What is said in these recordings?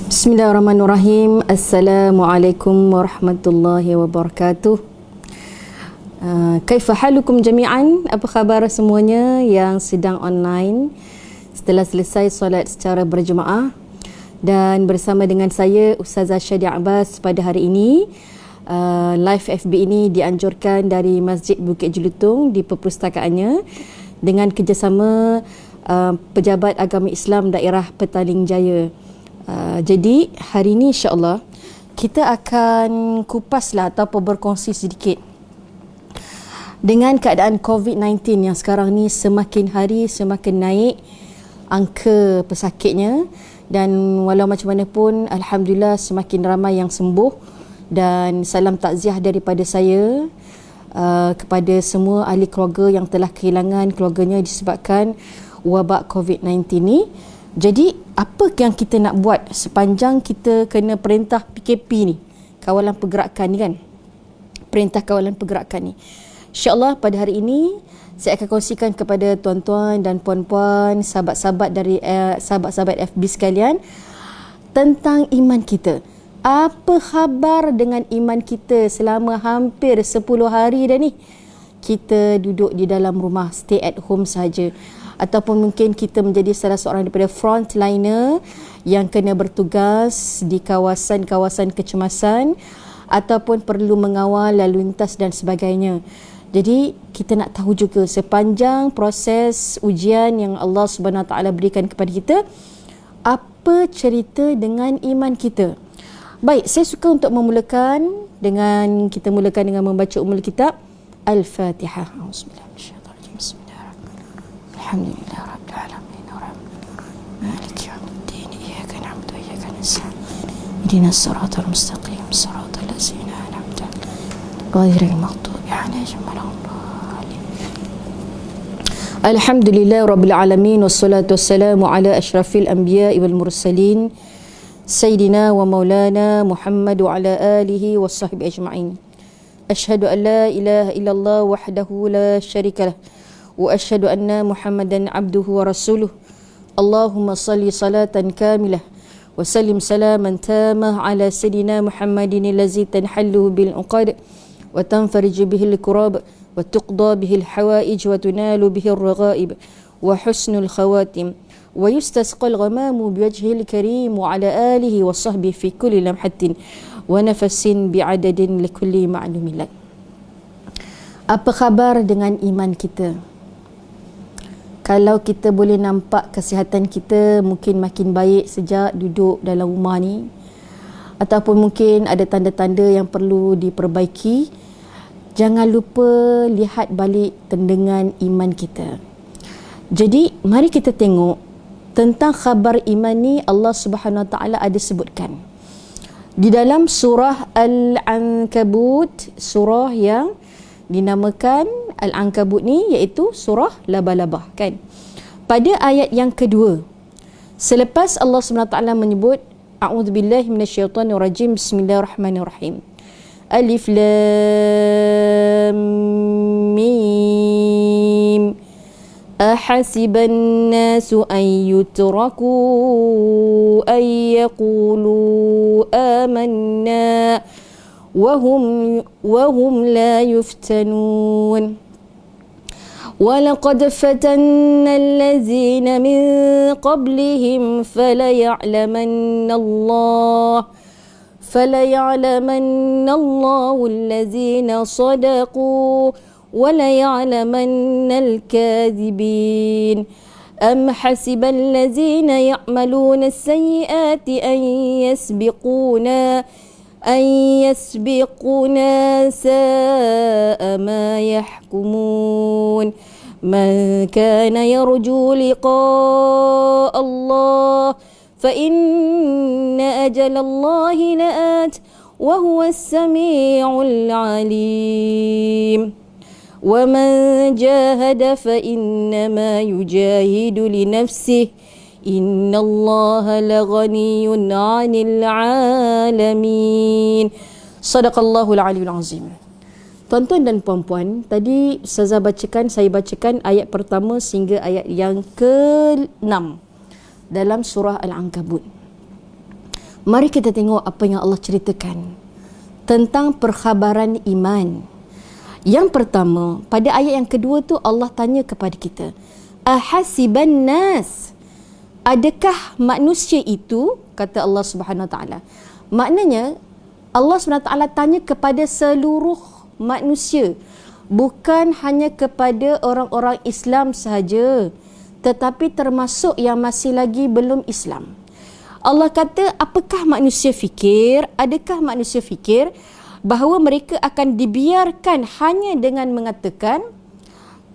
Bismillahirrahmanirrahim. Assalamualaikum warahmatullahi wabarakatuh. Kaifa halukum jami'an? Apa khabar semuanya yang sedang online setelah selesai solat secara berjemaah? Dan bersama dengan saya Ustazah Syadia Abbas pada hari ini. Live FB ini dianjurkan dari Masjid Bukit Jelutong di perpustakaannya dengan kerjasama Pejabat Agama Islam Daerah Petaling Jaya. Jadi hari ini insya-Allah kita akan kupaslah ataupun berkongsi sedikit dengan keadaan COVID-19 yang sekarang ni semakin hari semakin naik angka pesakitnya, dan walau macam mana pun alhamdulillah semakin ramai yang sembuh. Dan salam takziah daripada saya kepada semua ahli keluarga yang telah kehilangan keluarganya disebabkan wabak COVID-19 ni. Jadi apa yang kita nak buat sepanjang kita kena perintah PKP ni, kawalan pergerakan ni kan, perintah kawalan pergerakan ni. InsyaAllah pada hari ini saya akan kongsikan kepada tuan-tuan dan puan-puan, sahabat-sahabat dari sahabat-sahabat FB sekalian tentang iman kita. Apa khabar dengan iman kita selama hampir 10 hari dah ni kita duduk di dalam rumah, stay at home saja. Ataupun mungkin kita menjadi salah seorang daripada frontliner yang kena bertugas di kawasan-kawasan kecemasan ataupun perlu mengawal lalu lintas dan sebagainya. Jadi kita nak tahu juga sepanjang proses ujian yang Allah Subhanahu Wa Taala berikan kepada kita, apa cerita dengan iman kita. Baik, saya suka untuk memulakan dengan kita mulakan dengan membaca ummul kitab Al-Fatihah. Bismillahirrahmanirrahim. Alhamdulillah Rabbil Alamin Maliki Yawmiddin Iyyaka na'budu wa iyyaka nasta'in Ihdinas siratal mustaqim siratal ladzina an'amta 'alaihim ghairil maghdubi 'alaihim waladdallin. Alhamdulillah Rabbil Alamin wassalatu wassalamu ala asyrafil anbiya'i wal mursalin Sayyidina wa maulana Muhammad wa ala alihi wa sahbihi ajma'in. Ashhadu an la ilaha illallah wahdahu la syarika lah wa ashhadu anna Muhammadan abduhu wa rasuluh. Allahumma salli salatan kamilah wa sallim salaman tamah ala sayyidina Muhammadin allazi tanhallu bil uqad wa tanfariju bihi al kurab wa tuqda bihi al hawaij wa tunalu bihi al raghaib wa husnul khawatim wa yustasqal ghamamu biwajhil karim wa ala alihi wa sahbihi fi kulli lamhatin wa nafasin bi'adadin likulli ma'lumin lak. Apa khabar dengan iman kita? Kalau kita boleh nampak kesihatan kita mungkin makin baik sejak duduk dalam rumah ni, ataupun mungkin ada tanda-tanda yang perlu diperbaiki, jangan lupa lihat balik tendengan iman kita. Jadi mari kita tengok tentang khabar iman ni. Allah Subhanahu Wa Taala ada sebutkan di dalam surah Al-Ankabut, surah yang dinamakan Al-Ankabut ni iaitu surah Laba-Laba kan. Pada ayat yang kedua, selepas Allah SWT menyebut a'udzubillahi minasyaitonirrajim, bismillahirrahmanirrahim, Alif Lam Mim, ahasiban nasu an yutraku an yaqulu amanna وهم لا يفتنون ولقد فتنا الذين من قبلهم فليعلمن الله الذين صدقوا وليعلمن الكاذبين أم حسب الذين يعملون السيئات أن يسبقونا ساء ما يحكمون من كان يرجو لقاء الله فإن أجل الله لآت وهو السميع العليم ومن جاهد فإنما يجاهد لنفسه إن الله لغني عن العالمين. Sadaqallahul Aliyul Azim. Tuan-tuan dan puan-puan, tadi saya bacakan ayat pertama sehingga ayat yang ke-6 dalam surah Al-Ankabut. Mari kita tengok apa yang Allah ceritakan tentang perkhabaran iman. Yang pertama, pada ayat yang kedua tu Allah tanya kepada kita, ahasiban nas, adakah manusia itu, kata Allah Subhanahu Wa Taala. Maknanya Allah Subhanahu Wa Taala tanya kepada seluruh manusia, bukan hanya kepada orang-orang Islam sahaja, tetapi termasuk yang masih lagi belum Islam. Allah kata, apakah manusia fikir, adakah manusia fikir bahawa mereka akan dibiarkan hanya dengan mengatakan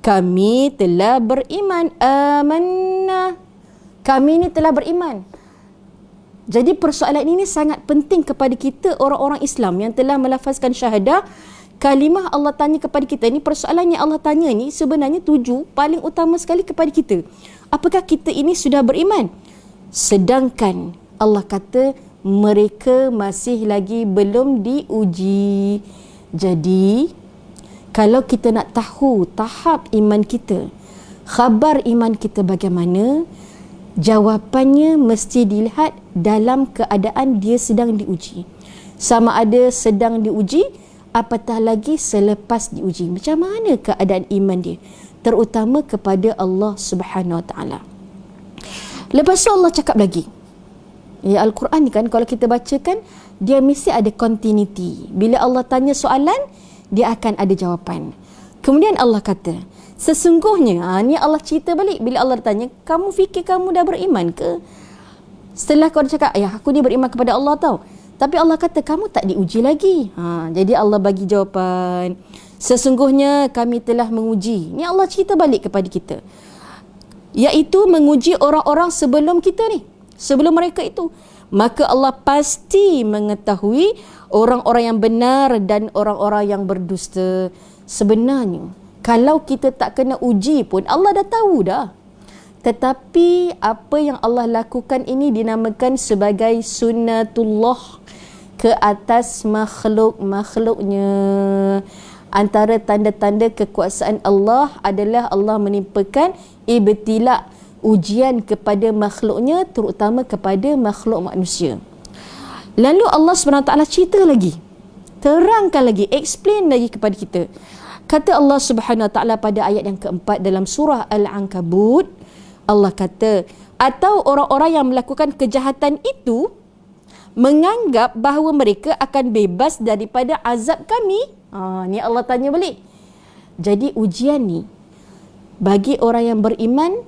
kami telah beriman, amanna, kami ini telah beriman. Jadi persoalan ini sangat penting kepada kita orang-orang Islam yang telah melafazkan syahadah. Kalimah Allah tanya kepada kita ni, persoalan yang Allah tanya ni sebenarnya tuju paling utama sekali kepada kita. Apakah kita ini sudah beriman? Sedangkan Allah kata mereka masih lagi belum diuji. Jadi kalau kita nak tahu tahap iman kita, khabar iman kita bagaimana, jawapannya mesti dilihat dalam keadaan dia sedang diuji. Sama ada sedang diuji, apatah lagi selepas diuji. Macam mana keadaan iman dia, terutama kepada Allah Subhanahu Wa Taala. Lepas tu Allah cakap lagi, ya, Al-Quran ni kan kalau kita bacakan, dia mesti ada continuity. Bila Allah tanya soalan, dia akan ada jawapan. Kemudian Allah kata, sesungguhnya, ni Allah cerita balik. Bila Allah tanya, kamu fikir kamu dah beriman ke? Setelah kau cakap, ya aku ni beriman kepada Allah tau, tapi Allah kata kamu tak diuji lagi. Jadi Allah bagi jawapan, sesungguhnya kami telah menguji. Ni Allah cerita balik kepada kita, iaitu menguji orang-orang sebelum kita ni, sebelum mereka itu. Maka Allah pasti mengetahui orang-orang yang benar dan orang-orang yang berdusta. Sebenarnya kalau kita tak kena uji pun Allah dah tahu dah. Tetapi apa yang Allah lakukan ini dinamakan sebagai sunnatullah ke atas makhluk-makhluknya. Antara tanda-tanda kekuasaan Allah adalah Allah menimpakan ibtila, ujian kepada makhluknya, terutama kepada makhluk manusia. Lalu Allah SWT cerita lagi, terangkan lagi, explain lagi kepada kita. Kata Allah Subhanahu Wa Taala pada ayat yang keempat dalam surah Al-Ankabut, Allah kata, atau orang-orang yang melakukan kejahatan itu menganggap bahawa mereka akan bebas daripada azab kami. Ni Allah tanya balik. Jadi ujian ni bagi orang yang beriman,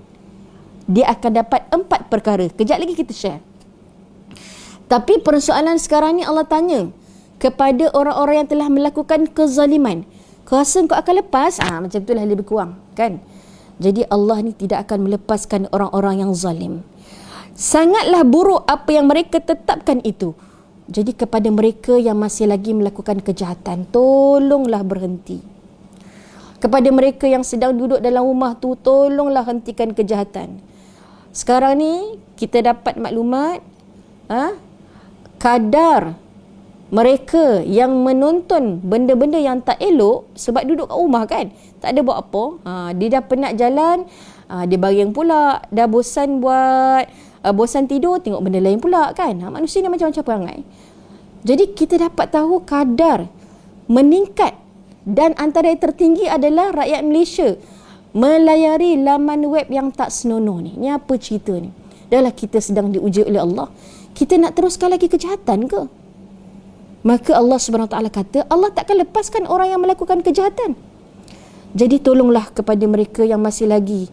dia akan dapat 4 perkara. Kejap lagi kita share. Tapi persoalan sekarang ni Allah tanya kepada orang-orang yang telah melakukan kezaliman, kau rasa kau akan lepas? Macam itulah lebih kurang kan. Jadi Allah ni tidak akan melepaskan orang-orang yang zalim. Sangatlah buruk apa yang mereka tetapkan itu. Jadi kepada mereka yang masih lagi melakukan kejahatan, tolonglah berhenti. Kepada mereka yang sedang duduk dalam rumah tu, tolonglah hentikan kejahatan. Sekarang ni kita dapat maklumat, kadar mereka yang menonton benda-benda yang tak elok sebab duduk kat rumah kan, tak ada buat apa, dia dah penat jalan, dia baring pula, dah bosan buat, bosan tidur, tengok benda lain pula kan. Manusia ni macam-macam perangai. Jadi kita dapat tahu kadar meningkat, dan antara yang tertinggi adalah rakyat Malaysia melayari laman web yang tak senonoh ni. Ni apa cerita ni? Dahlah kita sedang diuji oleh Allah, kita nak teruskan lagi kejahatan ke? Maka Allah SWT kata, Allah takkan lepaskan orang yang melakukan kejahatan. Jadi tolonglah kepada mereka yang masih lagi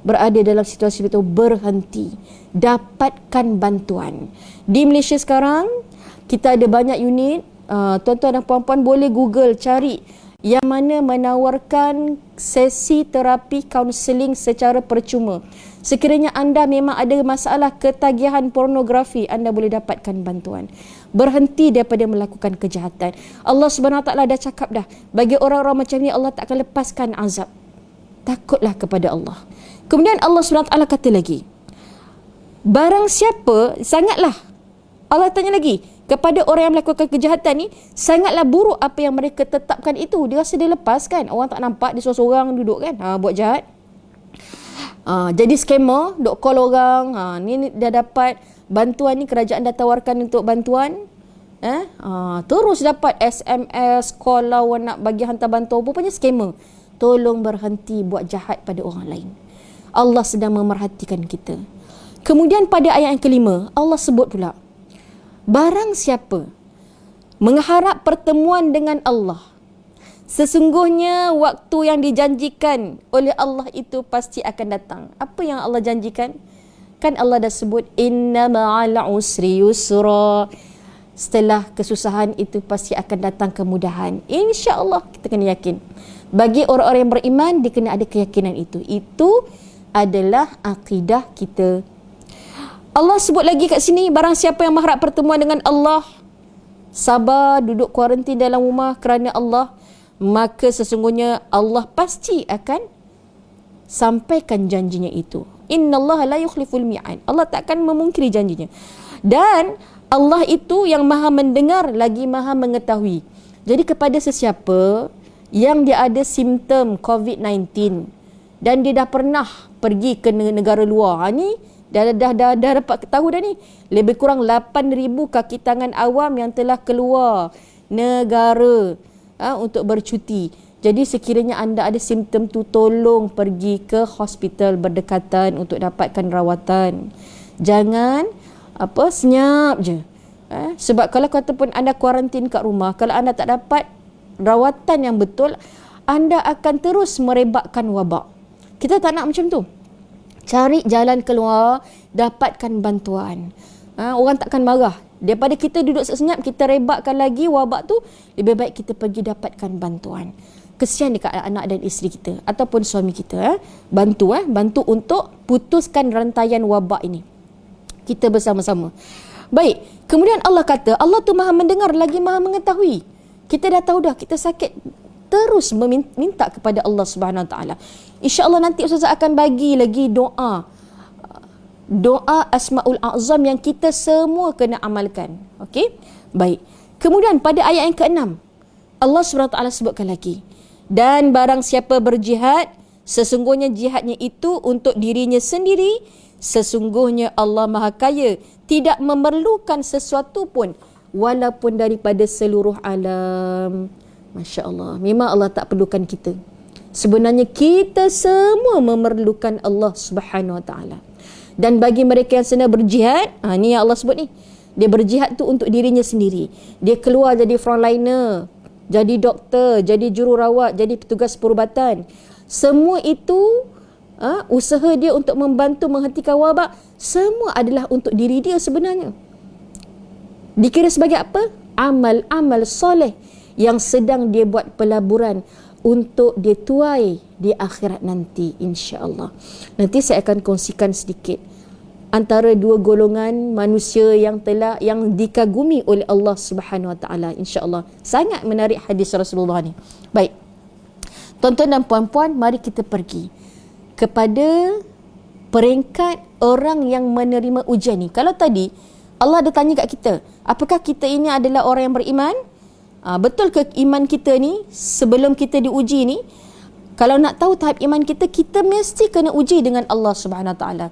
berada dalam situasi itu, berhenti, dapatkan bantuan. Di Malaysia sekarang kita ada banyak unit, tuan-tuan dan puan-puan boleh Google cari yang mana menawarkan sesi terapi kaunseling secara percuma. Sekiranya anda memang ada masalah ketagihan pornografi, anda boleh dapatkan bantuan. Berhenti daripada melakukan kejahatan. Allah SWT dah cakap dah, bagi orang-orang macam ni Allah tak akan lepaskan azab. Takutlah kepada Allah. Kemudian Allah SWT kata lagi, barang siapa, sangatlah, Allah tanya lagi, kepada orang yang melakukan kejahatan ni, sangatlah buruk apa yang mereka tetapkan itu. Dia rasa dia lepas kan, orang tak nampak, dia seorang-seorang duduk kan, buat jahat. Jadi scammer, duk call orang, ni dah dapat bantuan ni kerajaan dah tawarkan untuk bantuan, terus dapat SMS, call lawan nak bagi hantar bantuan, rupanya scammer. Tolong berhenti buat jahat pada orang lain. Allah sedang memerhatikan kita. Kemudian pada ayat yang kelima, Allah sebut pula, barang siapa mengharap pertemuan dengan Allah, sesungguhnya waktu yang dijanjikan oleh Allah itu pasti akan datang. Apa yang Allah janjikan? Kan Allah dah sebut, inna ma'al usri yusra. Setelah kesusahan itu pasti akan datang kemudahan. InsyaAllah kita kena yakin. Bagi orang-orang yang beriman, dia kena ada keyakinan itu. Itu adalah akidah kita. Allah sebut lagi kat sini, barang siapa yang mengharap pertemuan dengan Allah, sabar duduk kuarantin dalam rumah kerana Allah, maka sesungguhnya Allah pasti akan sampaikan janjinya itu. Innallaha la yukhliful mi'ad. Allah takkan memungkiri janjinya. Dan Allah itu yang maha mendengar lagi maha mengetahui. Jadi kepada sesiapa yang dia ada simptom COVID-19 dan dia dah pernah pergi ke negara luar, ni dah dapat tahu dah ni, lebih kurang 8,000 kaki tangan awam yang telah keluar negara untuk bercuti. Jadi sekiranya anda ada simptom tu, tolong pergi ke hospital berdekatan untuk dapatkan rawatan. Jangan senyap je. Sebab kalau kata pun anda kuarantin kat rumah, kalau anda tak dapat rawatan yang betul, anda akan terus merebakkan wabak. Kita tak nak macam tu. Cari jalan keluar, dapatkan bantuan. Orang takkan marah. Daripada kita duduk senyap, kita rebakkan lagi wabak tu, lebih baik kita pergi dapatkan bantuan. Kesian dekat anak dan isteri kita ataupun suami kita. Bantu untuk putuskan rantaian wabak ini. Kita bersama-sama. Baik, kemudian Allah kata, Allah tu maha mendengar lagi maha mengetahui. Kita dah tahu dah, kita sakit, terus meminta kepada Allah Subhanahu Wa Taala. InsyaAllah nanti Ustazah akan bagi lagi doa Asmaul A'zam yang kita semua kena amalkan. Okey? Baik. Kemudian pada ayat yang ke-6, Allah Subhanahu Wa Taala sebutkan lagi, dan barang siapa berjihad, sesungguhnya jihadnya itu untuk dirinya sendiri, sesungguhnya Allah Maha Kaya, tidak memerlukan sesuatu pun walaupun daripada seluruh alam. Masya Allah. Memang Allah tak perlukan kita. Sebenarnya kita semua memerlukan Allah Subhanahu Wa Taala. Dan bagi mereka yang sedang berjihad, ni yang Allah sebut ni, dia berjihad tu untuk dirinya sendiri. Dia keluar jadi frontliner, jadi doktor, jadi jururawat, jadi petugas perubatan. Semua itu usaha dia untuk membantu menghentikan wabak, semua adalah untuk diri dia sebenarnya. Dikira sebagai apa? Amal-amal soleh yang sedang dia buat pelaburan untuk dia tuai di akhirat nanti, insya-Allah. Nanti saya akan kongsikan sedikit antara dua golongan manusia yang dikagumi oleh Allah Subhanahu Wa Taala, insya-Allah. Sangat menarik hadis Rasulullah ni. Baik. Tuan-tuan dan puan-puan, mari kita pergi kepada peringkat orang yang menerima ujian ni. Kalau tadi Allah ada tanya kat kita, apakah kita ini adalah orang yang beriman? Betul ke iman kita ni sebelum kita diuji ni? Kalau nak tahu tahap iman kita, kita mesti kena uji dengan Allah Subhanahu Wa Taala.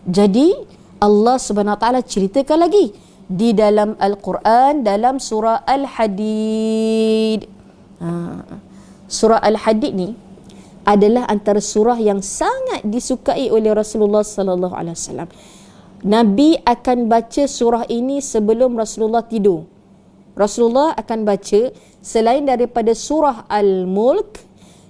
Jadi Allah Subhanahu Wa Taala ceritakan lagi di dalam Al-Quran, dalam surah Al-Hadid. Surah Al-Hadid ni adalah antara surah yang sangat disukai oleh Rasulullah sallallahu alaihi wasallam. Nabi akan baca surah ini sebelum Rasulullah tidur. Rasulullah akan baca, selain daripada surah Al-Mulk,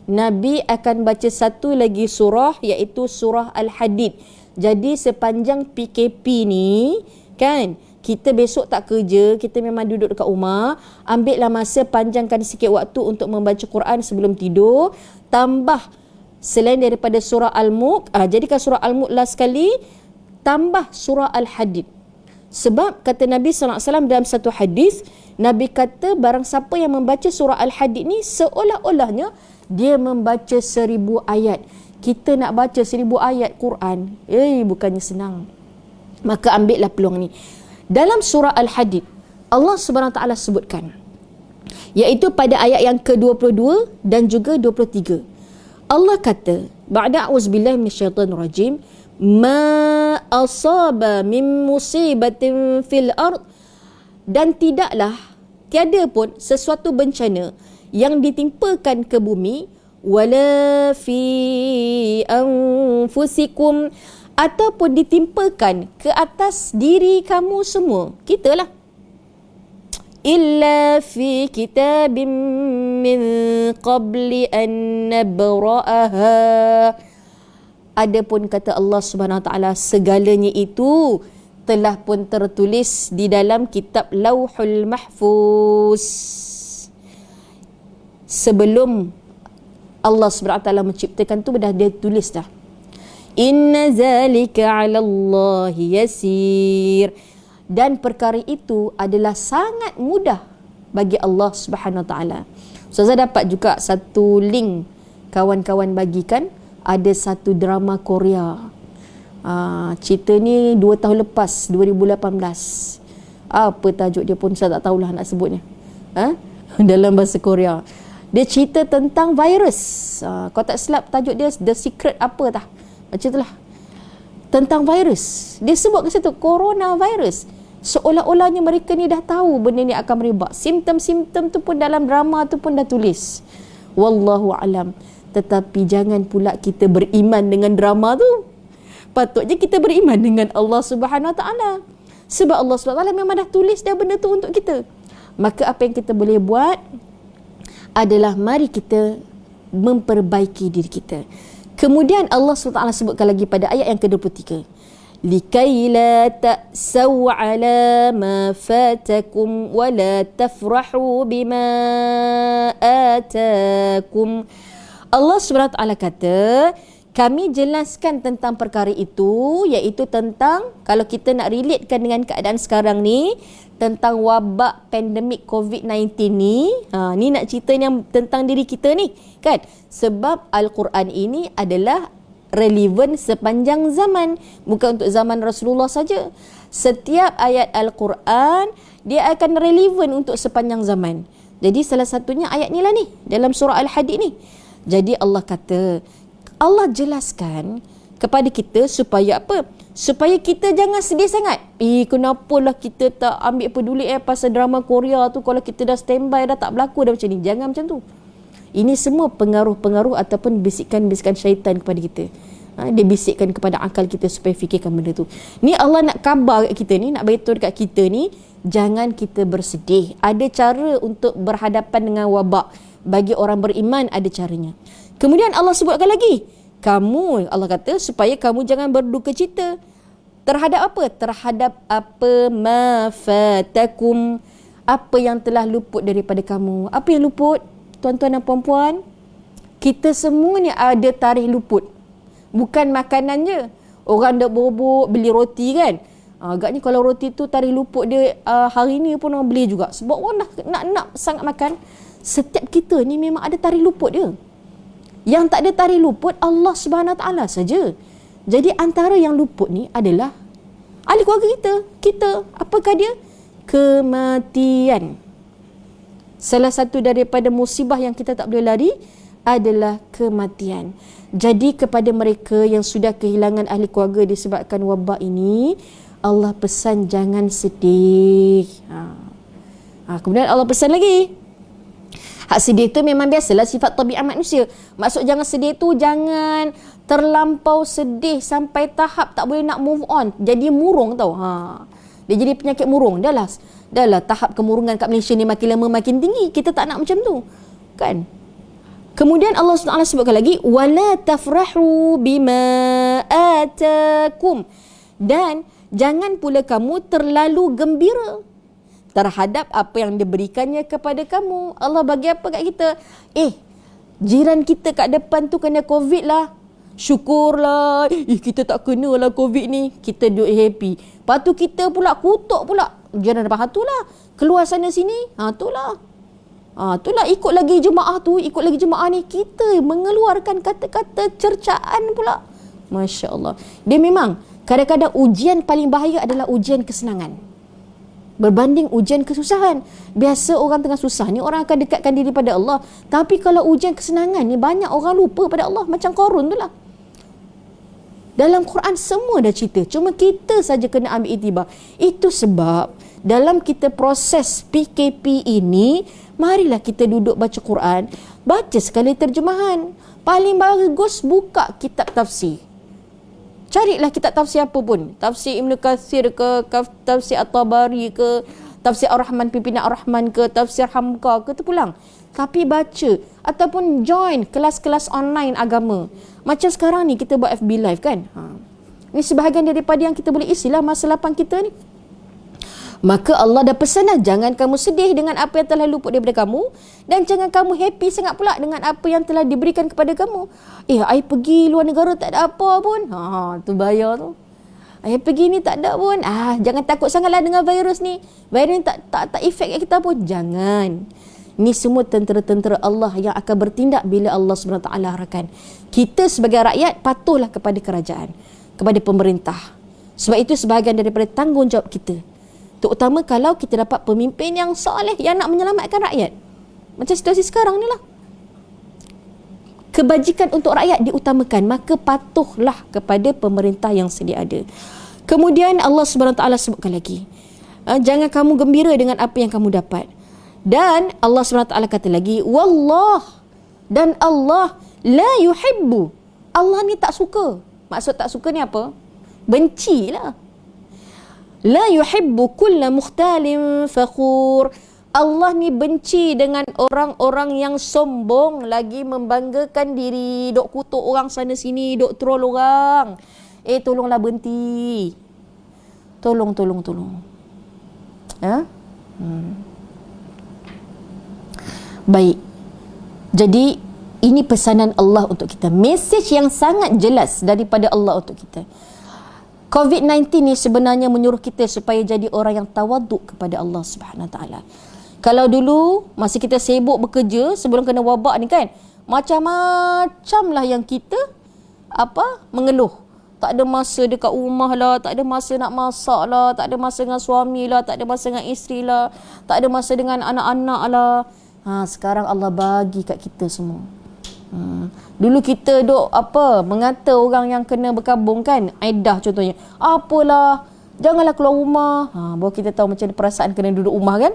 Nabi akan baca satu lagi surah, iaitu surah Al-Hadid. Jadi sepanjang PKP ni, kan, kita besok tak kerja, kita memang duduk dekat rumah, ambillah masa, panjangkan sikit waktu untuk membaca Quran sebelum tidur, tambah selain daripada surah Al-Mulk, jadikan surah Al-Mulk last sekali, tambah surah Al-Hadid. Sebab kata Nabi SAW dalam satu hadis, Nabi kata barang siapa yang membaca surah Al-Hadid ni, seolah-olahnya dia membaca 1000 ayat. Kita nak baca 1000 ayat Quran, bukannya senang. Maka ambillah peluang ni. Dalam surah Al-Hadid, Allah SWT sebutkan, iaitu pada ayat yang ke-22 dan juga 23. Allah kata, Ba'da a'udzubillahi minasyaitonir rajim, ma asaba min musibatin fil ard, dan tidaklah tiada pun sesuatu bencana yang ditimpakan ke bumi, wala fi anfusikum, ataupun ditimpakan ke atas diri kamu semua, kita lah, illa fi kitabim min qabli an nabra'aha. Adapun kata Allah Subhanahu Wa Taala, segalanya itu telah pun tertulis di dalam kitab Lauhul Mahfuz sebelum Allah Subhanahu Wa Taala menciptakan tu, dah dia tulis dah. Inna zalika 'ala Allah yasir, dan perkara itu adalah sangat mudah bagi Allah Subhanahu Wa Taala. Ustazah dapat juga satu link kawan-kawan bagikan, ada satu drama Korea. Cerita ni 2 tahun lepas, 2018. Apa tajuk dia pun saya tak tahulah nak sebutnya. Dalam bahasa Korea. Dia cerita tentang virus. Kalau tak silap tajuk dia The Secret apa tah. Macam itulah. Tentang virus. Dia sebut ke situ coronavirus. Seolah-olahnya mereka ni dah tahu benda ni akan merebak. Simptom-simptom tu pun dalam drama tu pun dah tulis. Wallahu alam. Tetapi jangan pula kita beriman dengan drama tu. Patutnya kita beriman dengan Allah Subhanahu Wa Taala. Sebab Allah Subhanahu Wa Taala memang dah tulis dah benda tu untuk kita. Maka apa yang kita boleh buat adalah mari kita memperbaiki diri kita. Kemudian Allah SWT sebutkan lagi pada ayat yang ke-23. Likai la ta'saw ala ma fatakum wa la tafrahu bima atakum. Allah SWT kata, kami jelaskan tentang perkara itu, iaitu tentang, kalau kita nak relatekan dengan keadaan sekarang ni, tentang wabak pandemik COVID-19 ni, ni nak cerita yang tentang diri kita ni, kan? Sebab Al-Quran ini adalah relevan sepanjang zaman, bukan untuk zaman Rasulullah saja. Setiap ayat Al-Quran, dia akan relevan untuk sepanjang zaman. Jadi salah satunya ayat ni lah ni, dalam surah Al-Hadid ni. Jadi Allah kata, Allah jelaskan kepada kita supaya apa? Supaya kita jangan sedih sangat. Kenapalah kita tak ambil peduli pasal drama Korea tu, kalau kita dah standby dah tak berlaku dah macam ni. Jangan macam tu. Ini semua pengaruh-pengaruh ataupun bisikan-bisikan syaitan kepada kita. Dia bisikkan kepada akal kita supaya fikirkan benda tu. Ni Allah nak khabar kat kita ni, nak beritahu dekat kita ni, jangan kita bersedih. Ada cara untuk berhadapan dengan wabak. Bagi orang beriman ada caranya. Kemudian Allah sebutkan lagi, kamu, Allah kata, supaya kamu jangan berduka cita terhadap apa? Terhadap apa ma fatakum, apa yang telah luput daripada kamu. Apa yang luput? Tuan-tuan dan puan-puan, kita semua ni ada tarikh luput. Bukan makanan je. Orang dah bobok beli roti kan. Agaknya kalau roti tu tarikh luput dia hari ni pun orang beli juga. Sebab orang nak sangat makan. Setiap kita ni memang ada tarikh luput dia. Yang tak ada tarikh luput Allah Subhanahu Wa Taala saja. Jadi antara yang luput ni adalah ahli keluarga kita. Kita, apakah dia? Kematian. Salah satu daripada musibah yang kita tak boleh lari adalah kematian. Jadi kepada mereka yang sudah kehilangan ahli keluarga disebabkan wabak ini, Allah pesan jangan sedih. Kemudian Allah pesan lagi, hak sedih tu memang biasalah sifat tabiat manusia. Maksud jangan sedih tu, jangan terlampau sedih sampai tahap tak boleh nak move on. Jadi murung tau. Dia jadi penyakit murung. Dah lah tahap kemurungan kat Malaysia ni makin lama makin tinggi. Kita tak nak macam tu. Kan? Kemudian Allah SWT sebutkan lagi, wala tafrahu bima atakum. Dan jangan pula kamu terlalu gembira terhadap apa yang diberikannya kepada kamu. Allah bagi apa kat kita? Jiran kita kat depan tu kena COVID lah. Syukurlah. Kita tak kena lah COVID ni. Kita duduk happy. Lepas tu kita pula kutuk pula jiran depan. Tu lah. Keluar sana sini. Itulah. Itulah ikut lagi jemaah tu. Ikut lagi jemaah ni. Kita mengeluarkan kata-kata cercaan pula. Masya Allah. Dia memang kadang-kadang ujian paling bahaya adalah ujian kesenangan berbanding ujian kesusahan. Biasa orang tengah susah ni, orang akan dekatkan diri pada Allah. Tapi kalau ujian kesenangan ni, banyak orang lupa pada Allah. Macam Qarun tu lah. Dalam Quran semua dah cerita. Cuma kita saja kena ambil iktibar. Itu sebab dalam kita proses PKP ini, marilah kita duduk baca Quran. Baca sekali terjemahan. Paling bagus buka kitab tafsir. Carilah kitab tafsir apa pun. Tafsir Ibn Kathir ke, tafsir At-Tabari ke, tafsir Ar-Rahman Pimpinan Ar-Rahman ke, tafsir Hamka ke, terpulang. Tapi baca ataupun join kelas-kelas online agama. Macam sekarang ni kita buat FB Live kan. Ini sebahagian daripada yang kita boleh isilah masa lapang kita ni. Maka Allah dah pesan dah, jangan kamu sedih dengan apa yang telah luput daripada kamu, dan jangan kamu happy sangat pula dengan apa yang telah diberikan kepada kamu. I pergi luar negara tak ada apa pun. Tu bayar tu. I pergi ni tak ada pun. Jangan takut sangatlah dengan virus ni. Virus ni tak efek kat kita pun. Jangan. Ni semua tentera-tentera Allah yang akan bertindak bila Allah SWT arahkan. Kita sebagai rakyat patuhlah kepada kerajaan, kepada pemerintah. Sebab itu sebahagian daripada tanggungjawab kita. Terutama kalau kita dapat pemimpin yang soleh, yang nak menyelamatkan rakyat. Macam situasi sekarang ni lah. Kebajikan untuk rakyat diutamakan, maka patuhlah kepada pemerintah yang sedia ada. Kemudian Allah SWT sebutkan lagi, jangan kamu gembira dengan apa yang kamu dapat. Dan Allah SWT kata lagi, Wallah, dan Allah la yuhibbu. Allah ni tak suka. Maksud tak suka ni apa? Bencilah. La yuhibbu kulla mukhtalin fakhur. Allah ni benci dengan orang-orang yang sombong, lagi membanggakan diri, dok kutuk orang sana sini, dok troll orang. Tolonglah berhenti. Tolong. Baik. Jadi ini pesanan Allah untuk kita. Mesej yang sangat jelas daripada Allah untuk kita. COVID-19 ni sebenarnya menyuruh kita supaya jadi orang yang tawaduk kepada Allah Subhanahu Wa Taala. Kalau dulu masa kita sibuk bekerja sebelum kena wabak ni kan, macam-macam lah yang kita mengeluh. Tak ada masa dekat rumah lah, tak ada masa nak masak lah, tak ada masa dengan suami lah, tak ada masa dengan isteri lah, tak ada masa dengan anak-anak lah. Sekarang Allah bagi kat kita semua. Dulu kita mengata orang yang kena berkabung kan, iddah contohnya. Apalah, janganlah keluar rumah. Baru kita tahu macam perasaan kena duduk rumah kan.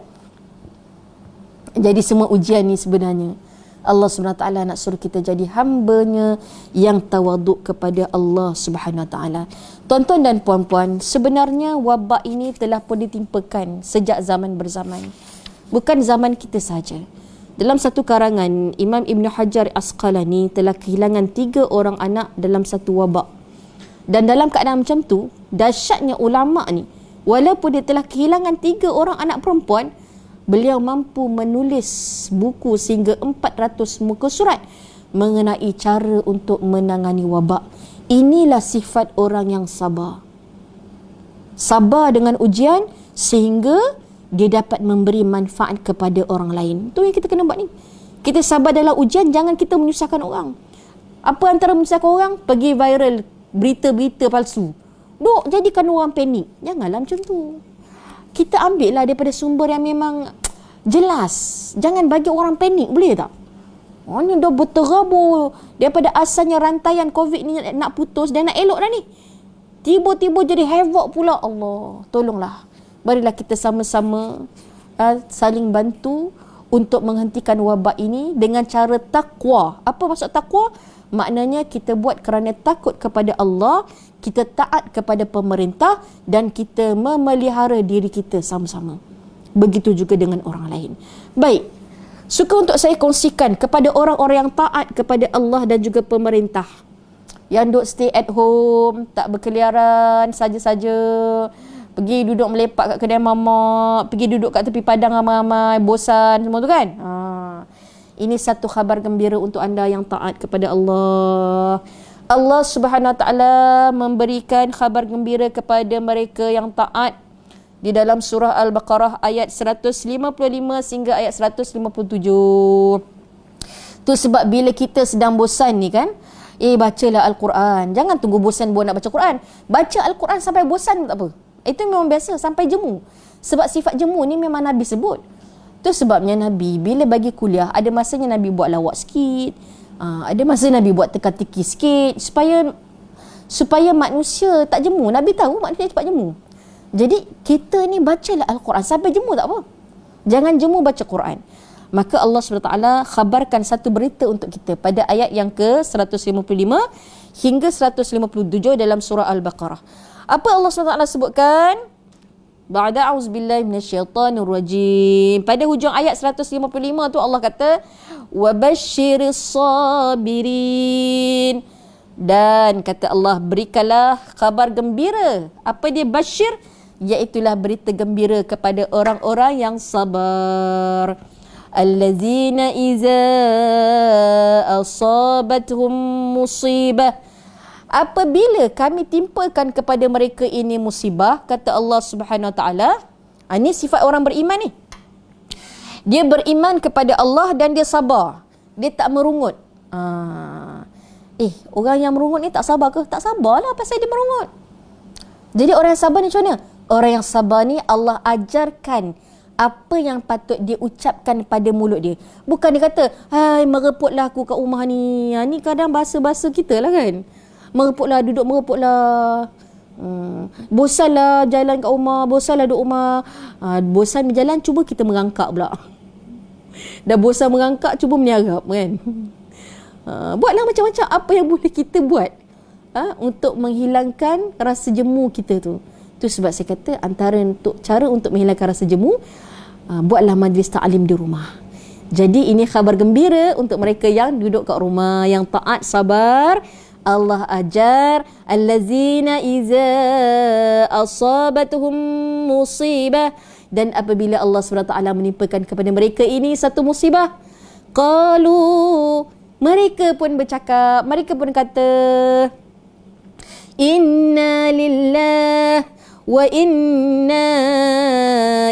Jadi semua ujian ni sebenarnya Allah SWT nak suruh kita jadi hamba-Nya yang tawaduk kepada Allah SWT. Tuan-tuan dan puan-puan, sebenarnya wabak ini telah pun ditimpakan sejak zaman berzaman. Bukan zaman kita saja. Dalam satu karangan, Imam Ibn Hajar Asqalani telah kehilangan 3 orang anak dalam satu wabak. Dan dalam keadaan macam tu, dahsyatnya ulama' ni, walaupun dia telah kehilangan 3 orang anak perempuan, beliau mampu menulis buku sehingga 400 muka surat mengenai cara untuk menangani wabak. Inilah sifat orang yang sabar. Sabar dengan ujian sehingga dia dapat memberi manfaat kepada orang lain. Tu yang kita kena buat ni. Kita sabar dalam ujian, jangan kita menyusahkan orang. Apa antara menyusahkan orang? Pergi viral berita-berita palsu. Duk jadikan orang panik. Janganlah macam tu. Kita ambil lah daripada sumber yang memang jelas. Jangan bagi orang panik, boleh tak? Ni dah berterabur daripada asalnya rantaian COVID ni nak putus dan nak elok dah ni. Tiba-tiba jadi havoc pula. Allah, tolonglah. Marilah kita sama-sama saling bantu untuk menghentikan wabak ini dengan cara takwa. Apa maksud takwa? Maknanya kita buat kerana takut kepada Allah, kita taat kepada pemerintah dan kita memelihara diri kita sama-sama. Begitu juga dengan orang lain. Baik, suka untuk saya kongsikan kepada orang-orang yang taat kepada Allah dan juga pemerintah, yang duk stay at home, tak berkeliaran saja-saja, pergi duduk melepak kat kedai mamak, pergi duduk kat tepi padang ramai-ramai, bosan semua tu kan. Ini satu khabar gembira untuk anda yang taat kepada Allah. Allah Subhanahu Wa Taala memberikan khabar gembira kepada mereka yang taat di dalam surah Al-Baqarah ayat 155 sehingga ayat 157. Tu sebab bila kita sedang bosan ni kan, bacalah Al-Quran. Jangan tunggu bosan baru nak baca Quran. Baca Al-Quran sampai bosan tak apa. Itu memang biasa, sampai jemu. Sebab sifat jemu ni memang Nabi sebut. Tu sebabnya Nabi bila bagi kuliah, ada masanya Nabi buat lawak sikit, ada masa Nabi buat teka-teki sikit, supaya supaya manusia tak jemu. Nabi tahu manusia cepat jemu. Jadi kita ni bacalah Al-Quran sampai jemu tak apa. Jangan jemu baca Quran. Maka Allah SWT khabarkan satu berita untuk kita pada ayat yang ke-155 hingga 157 dalam surah Al-Baqarah. Apa Allah SWT sebutkan? Ba'da a'uzubillahi minasyaitanirrajim. Pada hujung ayat 155 tu Allah kata wa basyiris sabirin. Dan kata Allah, berikanlah kabar gembira. Apa dia basyir? Iaitulah berita gembira kepada orang-orang yang sabar. Allazina iza asabatuhum musibah. Apabila kami timpakan kepada mereka ini musibah, kata Allah Subhanahu Wa Taala, ini sifat orang beriman ni. Dia beriman kepada Allah dan dia sabar. Dia tak merungut. Orang yang merungut ni tak sabar ke? Tak sabarlah pasal dia merungut. Jadi orang yang sabar ni macam mana? Orang yang sabar ni Allah ajarkan apa yang patut dia ucapkan pada mulut dia. Bukan dia kata, hai mereputlah aku kat rumah ni. Ni kadang bahasa-bahasa kita lah kan. Mereputlah, duduk mereputlah. Bosanlah jalan kat rumah, bosanlah duduk rumah. Bosan berjalan, cuba kita merangkak pula. Dah bosan merangkak, cuba meniarap kan. Buatlah macam-macam apa yang boleh kita buat untuk menghilangkan rasa jemu kita tu. Itu sebab saya kata antara cara untuk menghilangkan rasa jemu, buatlah majlis ta'lim di rumah. Jadi ini khabar gembira untuk mereka yang duduk kat rumah, yang taat, sabar. Allah ajar allazina iza asabatuhum musibah, dan apabila Allah SWT menimpakan kepada mereka ini satu musibah, qalu, mereka pun bercakap, mereka pun kata, inna lillah wa inna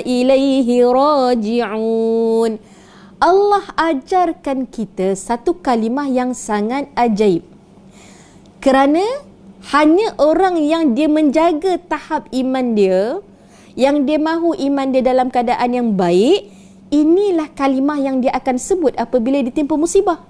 ilaihi raji'un. Allah ajarkan kita satu kalimah yang sangat ajaib. Kerana hanya orang yang dia menjaga tahap iman dia, yang dia mahu iman dia dalam keadaan yang baik, inilah kalimah yang dia akan sebut apabila ditimpa musibah.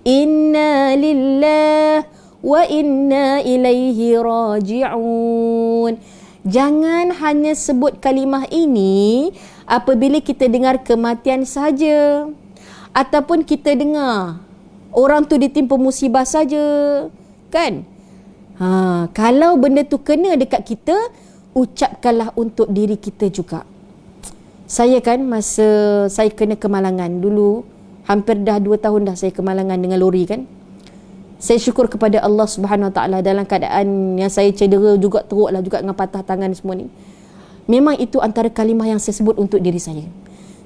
Inna lillah wa inna ilaihi raji'un. Jangan hanya sebut kalimah ini apabila kita dengar kematian saja, ataupun kita dengar orang tu ditimpa musibah saja. Kan? Kalau benda tu kena dekat kita, ucapkanlah untuk diri kita juga. Saya kan masa saya kena kemalangan dulu, hampir dah 2 tahun dah saya kemalangan dengan lori kan. Saya syukur kepada Allah Subhanahu Wa Taala dalam keadaan yang saya cedera juga, teruklah juga dengan patah tangan semua ni. Memang itu antara kalimah yang saya sebut untuk diri saya.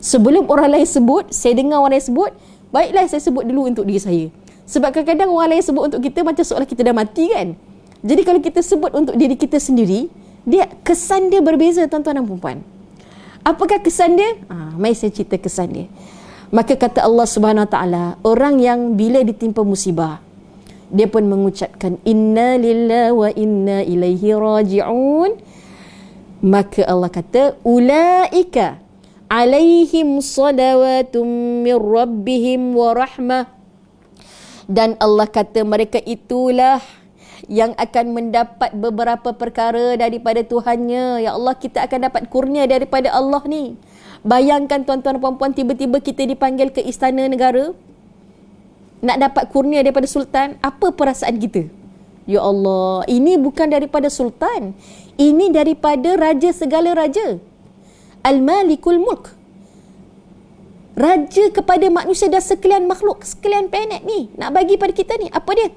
Sebelum orang lain sebut, saya dengar orang lain sebut, baiklah saya sebut dulu untuk diri saya. Sebab kadang-kadang orang lain sebut untuk kita macam seolah kita dah mati kan. Jadi kalau kita sebut untuk diri kita sendiri, kesan dia berbeza tuan-tuan dan puan-puan. Apakah kesan dia? Mari saya cerita kesan dia. Maka kata Allah Subhanahu Wa Taala, orang yang bila ditimpa musibah, dia pun mengucapkan inna lillahi wa inna ilaihi raji'un. Maka Allah kata ulaika alaihim salawatum min rabbihim wa rahmah. Dan Allah kata mereka itulah yang akan mendapat beberapa perkara daripada Tuhannya. Ya Allah, kita akan dapat kurnia daripada Allah ni. Bayangkan tuan-tuan dan puan-puan, tiba-tiba kita dipanggil ke istana negara nak dapat kurnia daripada sultan. Apa perasaan kita? Ya Allah, ini bukan daripada sultan, ini daripada raja segala raja, Al-Malikul Mulk, raja kepada manusia dan sekalian makhluk, sekalian planet ni, nak bagi pada kita ni. Apa dia?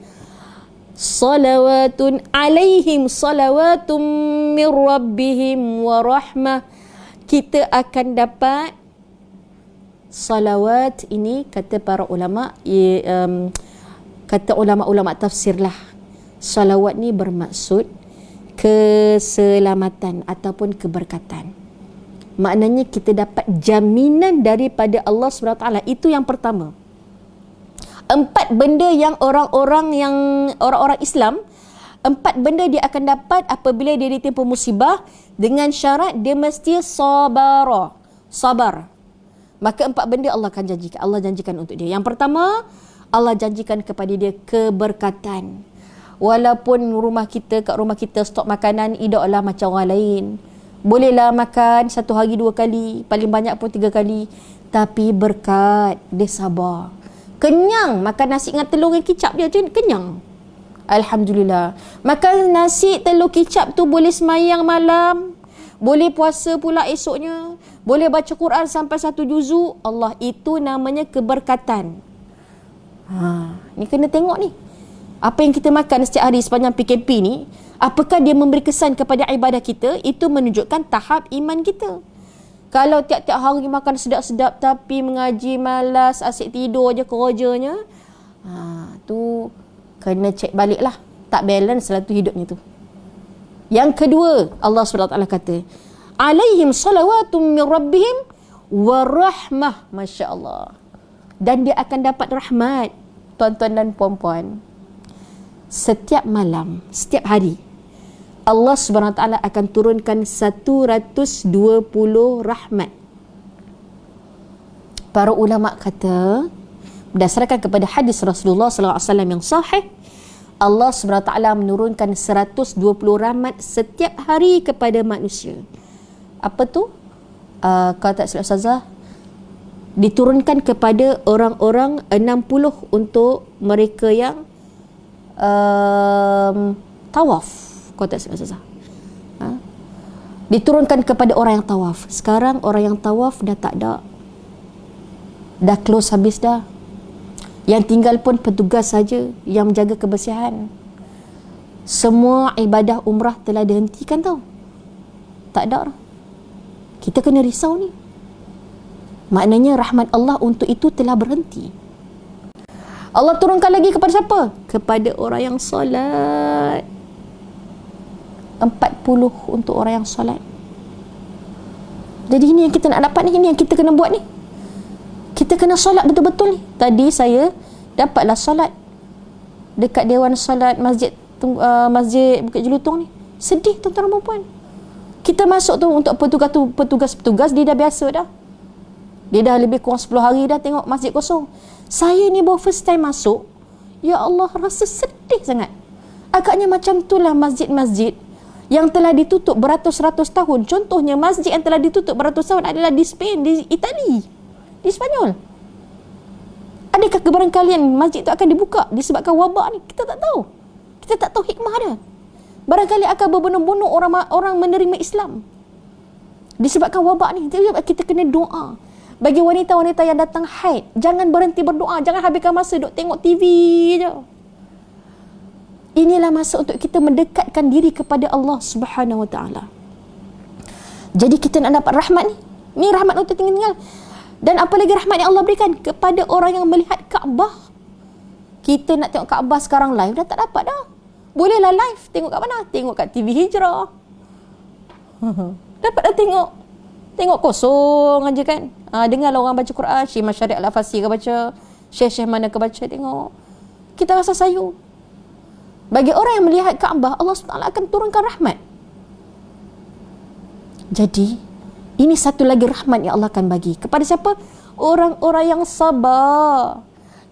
Salawatun alaihim salawatum min rabbihim wa rahmah. Kita akan dapat salawat ini, kata para ulama, kata ulama-ulama tafsir lah, salawat ni bermaksud keselamatan ataupun keberkatan. Maknanya kita dapat jaminan daripada Allah SWT. Itu yang pertama. 4 benda yang orang-orang Islam, 4 benda dia akan dapat apabila dia ditimpa musibah, dengan syarat dia mesti sabar. Maka 4 benda Allah janjikan untuk dia. Yang pertama, Allah janjikan kepada dia keberkatan. Walaupun kat rumah kita stok makanan idaklah macam orang lain. Bolehlah makan satu hari 2 kali, paling banyak pun 3 kali. Tapi berkat dia sabar. Kenyang makan nasi dengan telur dengan kicap dia tu kenyang. Alhamdulillah. Makan nasi telur kicap tu boleh semayang malam, boleh puasa pula esoknya, boleh baca Quran sampai 1 juzuk. Allah, itu namanya keberkatan. Ni kena tengok ni. Apa yang kita makan setiap hari sepanjang PKP ni, apakah dia memberi kesan kepada ibadah kita? Itu menunjukkan tahap iman kita. Kalau tiap-tiap hari makan sedap-sedap tapi mengaji malas, asyik tidur je kerjanya, tu kena cek balik lah. Tak balance lah tu hidupnya tu. Yang kedua, Allah SWT kata, alaihim salawatum min rabbihim wa rahmah. Masya Allah. Dan dia akan dapat rahmat, tuan-tuan dan puan-puan. Setiap malam, setiap hari, Allah SWT akan turunkan 120 rahmat. Para ulama kata, berdasarkan kepada hadis Rasulullah SAW yang sahih, Allah SWT menurunkan 120 rahmat setiap hari kepada manusia. Apa tu? Kalau tak silap Ustazah, diturunkan kepada orang-orang 60 untuk mereka yang tawaf. Kalau tak silap Ustazah, diturunkan kepada orang yang tawaf. Sekarang orang yang tawaf dah tak ada, dah close habis dah. Yang tinggal pun petugas saja yang menjaga kebersihan. Semua ibadah umrah telah dihentikan tau. Tak ada. Kita kena risau ni. Maknanya rahmat Allah untuk itu telah berhenti. Allah turunkan lagi kepada siapa? Kepada orang yang solat. 40 untuk orang yang solat. Jadi ini yang kita nak dapat ni, ini yang kita kena buat ni. Kita kena solat betul-betul ni. Tadi saya dapatlah solat dekat Dewan Solat Masjid Bukit Jelutong ni. Sedih tuan-tuan dan puan. Kita masuk tu untuk petugas-petugas, dia dah biasa dah. Dia dah lebih kurang 10 hari dah tengok masjid kosong. Saya ni baru first time masuk. Ya Allah, rasa sedih sangat. Agaknya macam itulah masjid-masjid yang telah ditutup beratus-ratus tahun. Contohnya masjid yang telah ditutup beratus tahun adalah di Spain, di Itali, di Spanyol. Adakah kebarangkalian masjid itu akan dibuka disebabkan wabak ni? Kita tak tahu. Kita tak tahu hikmah dia. Barangkali akan berbunuh-bunuh orang menerima Islam disebabkan wabak ni. Jadi kita kena doa. Bagi wanita-wanita yang datang haid, jangan berhenti berdoa. Jangan habiskan masa duk tengok TV je. Inilah masa untuk kita mendekatkan diri kepada Allah Subhanahu Wa Taala. Jadi kita nak dapat rahmat ni. Ni rahmat untuk tinggal. Dan apa lagi rahmat yang Allah berikan kepada orang yang melihat Kaabah. Kita nak tengok Kaabah sekarang live dah tak dapat dah. Bolehlah live. Tengok kat mana? Tengok kat TV Hijrah. Dapat dah tengok. Tengok kosong aja kan. Dengarlah orang baca Quran. Syekh Masyariq Al-Afasi ke baca. Syekh mana ke baca. Tengok. Kita rasa sayu. Bagi orang yang melihat Kaabah, Allah SWT akan turunkan rahmat. Jadi, ini satu lagi rahmat yang Allah akan bagi. Kepada siapa? Orang-orang yang sabar.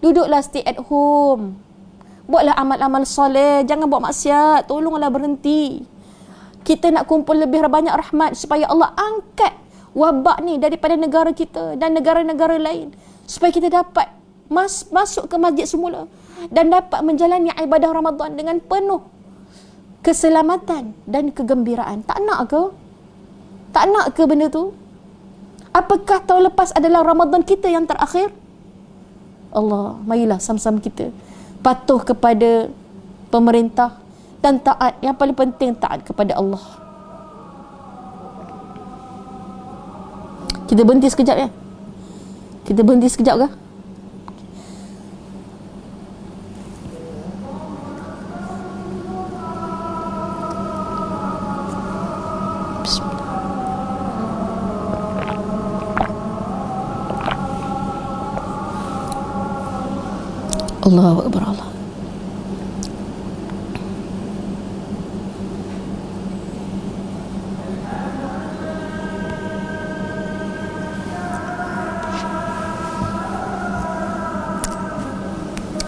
Duduklah stay at home. Buatlah amal-amal soleh. Jangan buat maksiat. Tolonglah berhenti. Kita nak kumpul lebih banyak rahmat supaya Allah angkat wabak ni daripada negara kita dan negara-negara lain. Supaya kita dapat masuk ke masjid semula dan dapat menjalani ibadah Ramadan dengan penuh keselamatan dan kegembiraan. Tak nak ke? Tak nak ke benda tu? Apakah tahun lepas adalah Ramadan kita yang terakhir? Allah, marilah sama-sama kita patuh kepada pemerintah dan taat. Yang paling penting taat kepada Allah. Kita berhenti sekejap ya? Kita berhenti sekejap ke? Allahu Akbar. Allah.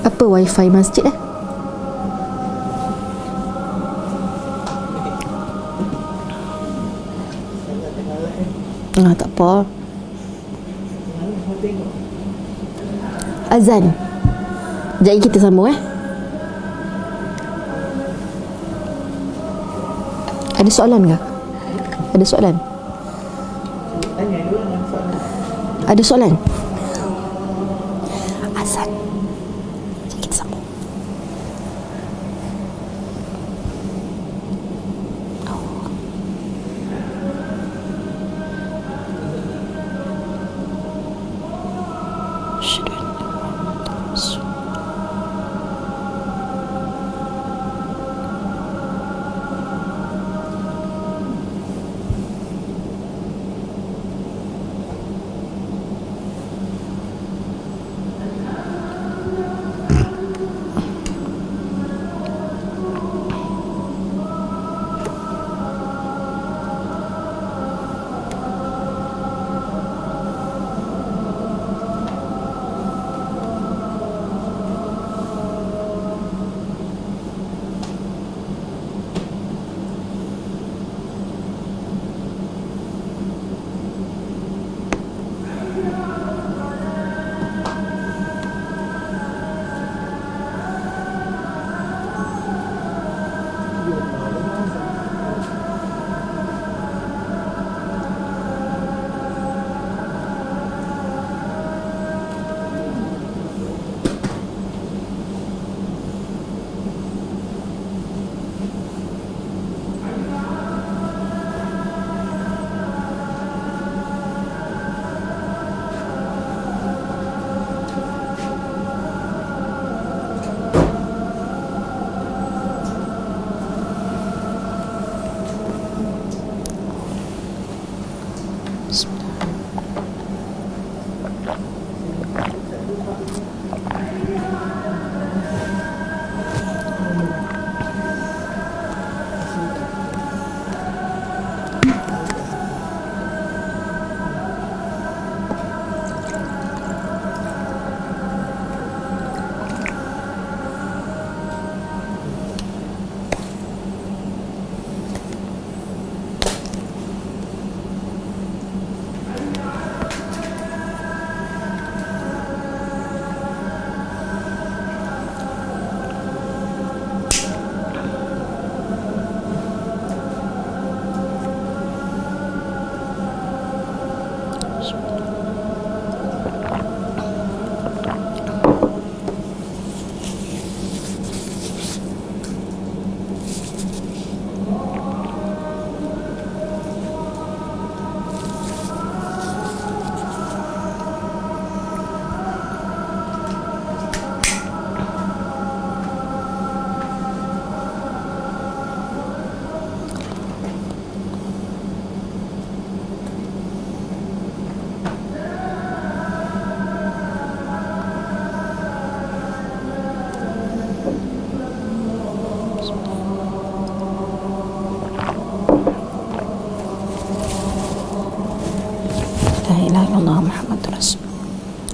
Apa wifi masjid Tak apa. Azan. Sekejap kita sambung Ada soalan ke? Ada soalan? Ada soalan? Azan. Sekejap kita sambung.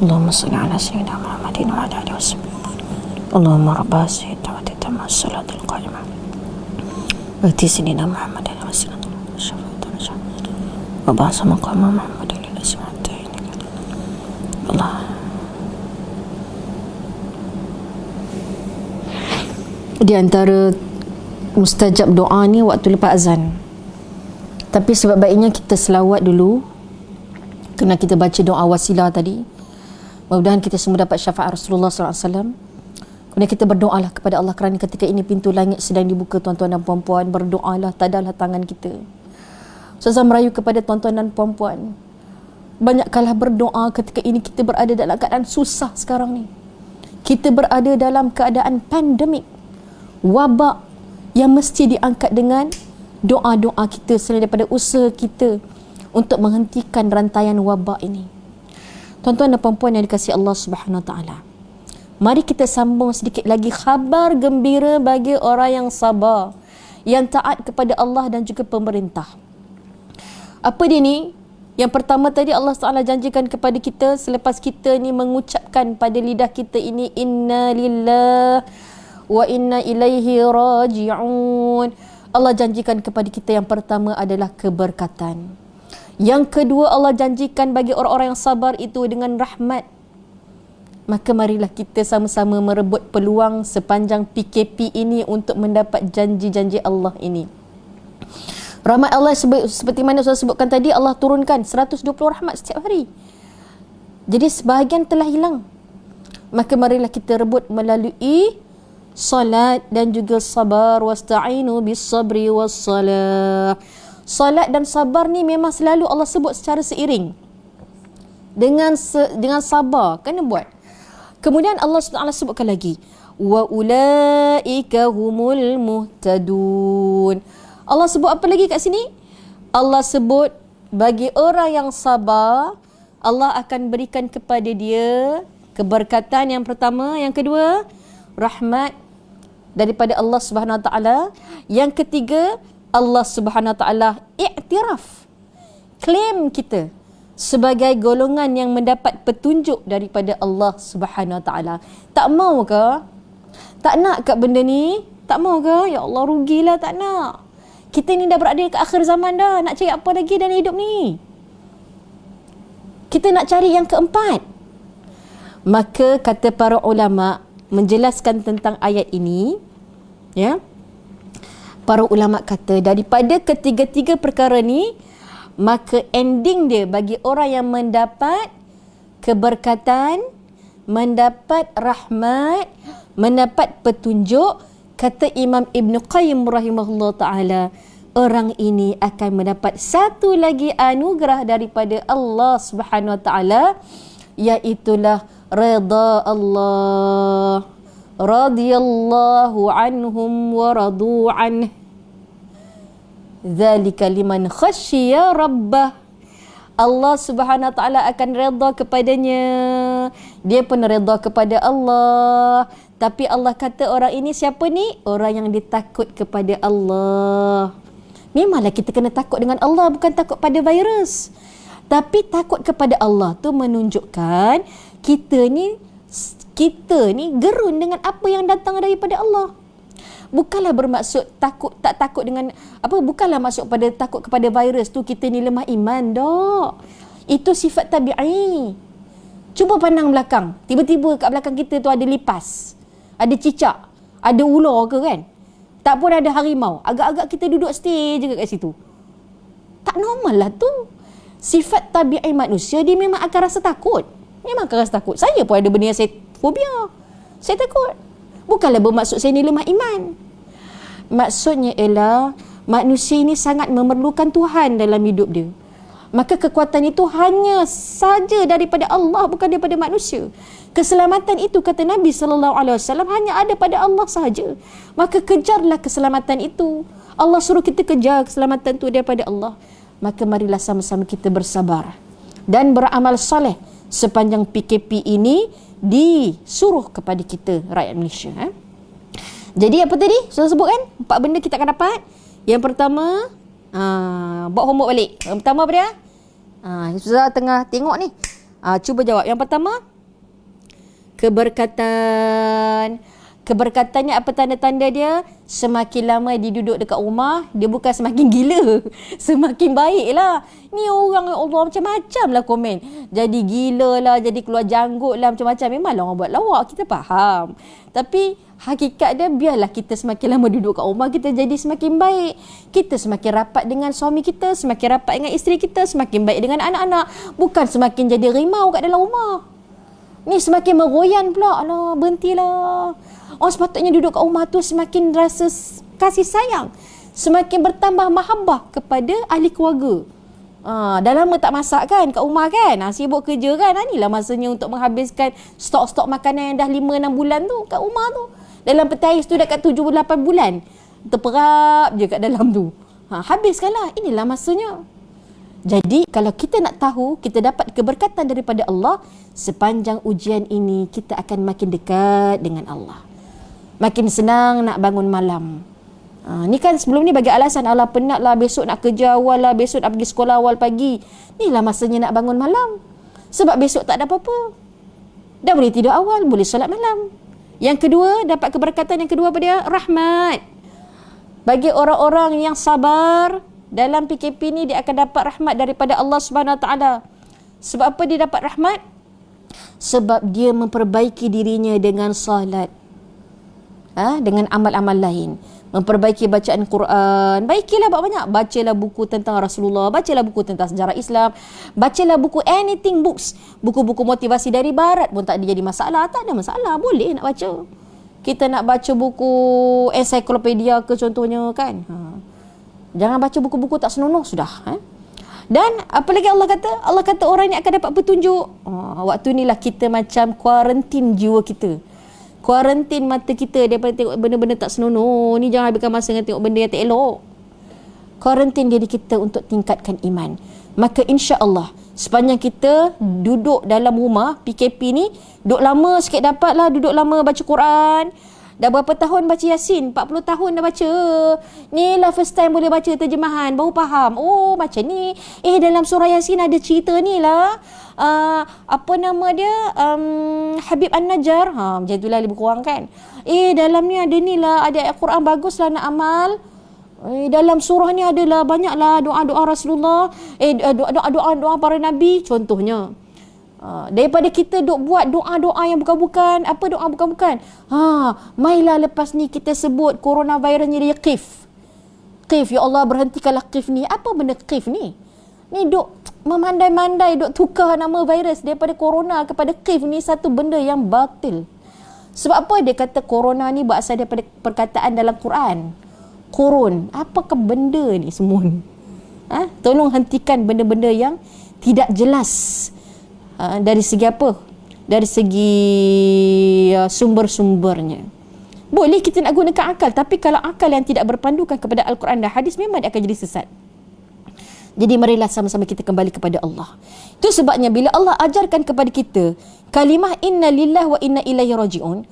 اللهم صل على سيدنا محمد وعلى آله وصحبه. اللهم رب هذه الدعوة التامة الصلاة القائمة وآت سيدنا محمد وسيلة الشفاعة والنجاة وبعث مقام محمد الذي وعدته إنك الله. Di antara mustajab doa ni waktu lepas azan. Tapi sebab baiknya kita selawat dulu, kena kita baca doa wasilah tadi. Mudah-mudahan kita semua dapat syafaat Rasulullah SAW. Kemudian kita berdoalah kepada Allah kerana ketika ini pintu langit sedang dibuka, tuan-tuan dan puan-puan. Berdoalah, tadahlah tangan kita. Ustazah merayu kepada tuan-tuan dan puan-puan, banyakkanlah berdoa ketika ini kita berada dalam keadaan susah sekarang ni. Kita berada dalam keadaan pandemik, wabak yang mesti diangkat dengan doa-doa kita selain daripada usaha kita untuk menghentikan rantaian wabak ini. Tuan-tuan dan puan-puan yang dikasihi Allah Subhanahu Wa Taala, mari kita sambung sedikit lagi khabar gembira bagi orang yang sabar, yang taat kepada Allah dan juga pemerintah. Apa dia ni? Yang pertama tadi Allah Taala janjikan kepada kita selepas kita ni mengucapkan pada lidah kita ini inna lillahi wa inna ilaihi raji'un. Allah janjikan kepada kita yang pertama adalah keberkatan. Yang kedua, Allah janjikan bagi orang-orang yang sabar itu dengan rahmat. Maka marilah kita sama-sama merebut peluang sepanjang PKP ini untuk mendapat janji-janji Allah ini. Rahmat Allah seperti mana saya sebutkan tadi, Allah turunkan 120 rahmat setiap hari. Jadi sebahagian telah hilang. Maka marilah kita rebut melalui salat dan juga sabar. Wasta'inu bis sabri was salah. Salat dan sabar ni memang selalu Allah sebut secara seiring. Dengan sabar kena buat. Kemudian Allah SWT sebutkan lagi, wa ulaika humul muhtadun. Allah sebut apa lagi kat sini? Allah sebut bagi orang yang sabar, Allah akan berikan kepada dia keberkatan yang pertama, yang kedua rahmat daripada Allah Subhanahu Wa Taala, yang ketiga Allah Subhanahu Wa Taala iktiraf, klaim kita sebagai golongan yang mendapat petunjuk daripada Allah Subhanahu Wa Taala. Tak mau ke? Tak nak kat benda ni? Tak mau ke? Ya Allah, rugilah, tak nak. Kita ni dah berada ke akhir zaman dah. Nak cari apa lagi dalam hidup ni? Kita nak cari yang keempat. Maka kata para ulama menjelaskan tentang ayat ini, ya. Para ulama kata daripada ketiga-tiga perkara ni, maka ending dia bagi orang yang mendapat keberkatan, mendapat rahmat, mendapat petunjuk, kata Imam Ibn Qayyim rahimahullah ta'ala, orang ini akan mendapat satu lagi anugerah daripada Allah Subhanahu Wa Ta'ala, iaitulah redha Allah. Radiyallahu anhum wa radu anhu. Zalika liman khasyiya rabbah. Allah Subhanahu Wa Taala akan redha kepadanya. Dia pun redha kepada Allah. Tapi Allah kata orang ini siapa ni? Orang yang ditakut kepada Allah. Memanglah kita kena takut dengan Allah, bukan takut pada virus. Tapi takut kepada Allah tu menunjukkan kita ni gerun dengan apa yang datang daripada Allah. Bukanlah bermaksud tak takut dengan apa, bukanlah maksud pada takut kepada virus tu kita ni lemah iman, dok. Itu sifat tabi'i. Cuba pandang belakang, tiba-tiba kat belakang kita tu ada lipas, ada cicak, ada ular ke kan? Tak pun ada harimau, agak-agak kita duduk stay je kat situ. Tak normal lah tu. Sifat tabi'i manusia, dia memang akan rasa takut. Memang akan rasa takut. Saya pun ada benda yang saya fobia. Saya takut. Bukanlah bermaksud saya ni lemah iman. Maksudnya ialah manusia ini sangat memerlukan Tuhan dalam hidup dia. Maka kekuatan itu hanya saja daripada Allah, bukan daripada manusia. Keselamatan itu, kata Nabi SAW, hanya ada pada Allah sahaja. Maka kejarlah keselamatan itu. Allah suruh kita kejar keselamatan itu daripada Allah. Maka marilah sama-sama kita bersabar dan beramal soleh sepanjang PKP ini disuruh kepada kita, rakyat Malaysia. Jadi apa tadi saya sebut kan? 4 benda kita akan dapat. Yang pertama, buat homework balik. Yang pertama apa dia? Susah tengah tengok ni. Cuba jawab. Yang pertama, keberkatan. Keberkatannya apa tanda-tanda dia? Semakin lama dia duduk dekat rumah, dia bukan semakin gila, semakin baik lah. Ni orang, ya Allah, macam-macam lah komen. Jadi gila lah, jadi keluar janggut lah, macam-macam. Memanglah orang buat lawak, kita faham. Tapi hakikat dia, biarlah kita semakin lama duduk kat rumah, kita jadi semakin baik. Kita semakin rapat dengan suami kita, semakin rapat dengan isteri kita, semakin baik dengan anak-anak. Bukan semakin jadi rimau kat dalam rumah. Ni semakin meroyan pula. Alah, berhentilah. Orang sepatutnya duduk kat rumah tu semakin rasa kasih sayang, semakin bertambah mahabbah kepada ahli keluarga. Dah lama tak masak kan kat rumah kan, sibuk kerja kan. Inilah masanya untuk menghabiskan stok-stok makanan yang dah 5-6 bulan tu kat rumah tu. Dalam peti ais tu dekat 7-8 bulan terperap je kat dalam tu. Habiskanlah. Inilah masanya. Jadi kalau kita nak tahu kita dapat keberkatan daripada Allah, sepanjang ujian ini kita akan makin dekat dengan Allah. Makin senang nak bangun malam. Ni kan sebelum ni bagi alasan, alah penat lah, besok nak kerja awal lah, besok nak pergi sekolah awal pagi. Inilah masanya nak bangun malam. Sebab besok tak ada apa-apa. Dah boleh tidur awal, boleh solat malam. Yang kedua, dapat keberkatan yang kedua apa dia? Rahmat. Bagi orang-orang yang sabar, dalam PKP ni dia akan dapat rahmat daripada Allah Subhanahu Wa Taala. Sebab apa dia dapat rahmat? Sebab dia memperbaiki dirinya dengan salat, dengan amal-amal lain, memperbaiki bacaan Quran. Baikilah banyak, bacalah buku tentang Rasulullah, bacalah buku tentang sejarah Islam, bacalah buku anything books, buku-buku motivasi dari barat pun tak ada jadi masalah. Tak ada masalah, boleh nak baca. Kita nak baca buku ensiklopedia ke contohnya kan, jangan baca buku-buku tak senonoh sudah. Dan apa lagi Allah kata? Allah kata orang ni akan dapat petunjuk. Waktu inilah kita macam kuarantin jiwa kita, kuarantin mata kita daripada tengok benda-benda tak senonoh ni. Jangan habiskan masa dengan tengok benda yang tak elok. Kuarantin diri kita untuk tingkatkan iman. Maka insya-Allah sepanjang kita duduk dalam rumah PKP ni, duduk lama sikit dapatlah duduk lama baca Quran. Dah berapa tahun baca Yasin? 40 tahun dah baca. Ni lah first time boleh baca terjemahan, baru faham. Oh macam ni. Dalam surah Yasin ada cerita ni lah. Apa nama dia? Habib An-Najjar. Macam itulah lebih kurang kan. Dalam ni ada ni lah, ada ayat Quran bagus lah nak amal. Dalam surah ni adalah banyaklah doa-doa Rasulullah, doa-doa para nabi contohnya. Daripada kita duk buat doa-doa yang bukan-bukan. Apa doa bukan-bukan? Mailah lepas ni kita sebut coronavirus ni dia qif. Qif, ya Allah berhentikanlah qif ni. Apa benda qif ni? Ni duk memandai-mandai, duk tukar nama virus daripada corona kepada qif ni satu benda yang batil. Sebab apa dia kata corona ni berasal daripada perkataan dalam Quran. Qurun. Apakah benda ni semua ni? Tolong hentikan benda-benda yang tidak jelas. Dari segi apa? Dari segi sumber-sumbernya. Boleh kita nak gunakan akal, tapi kalau akal yang tidak berpandukan kepada Al-Quran dan hadis, memang dia akan jadi sesat. Jadi marilah sama-sama kita kembali kepada Allah. Itu sebabnya bila Allah ajarkan kepada kita kalimah inna lillahi wa inna ilaihi raji'un,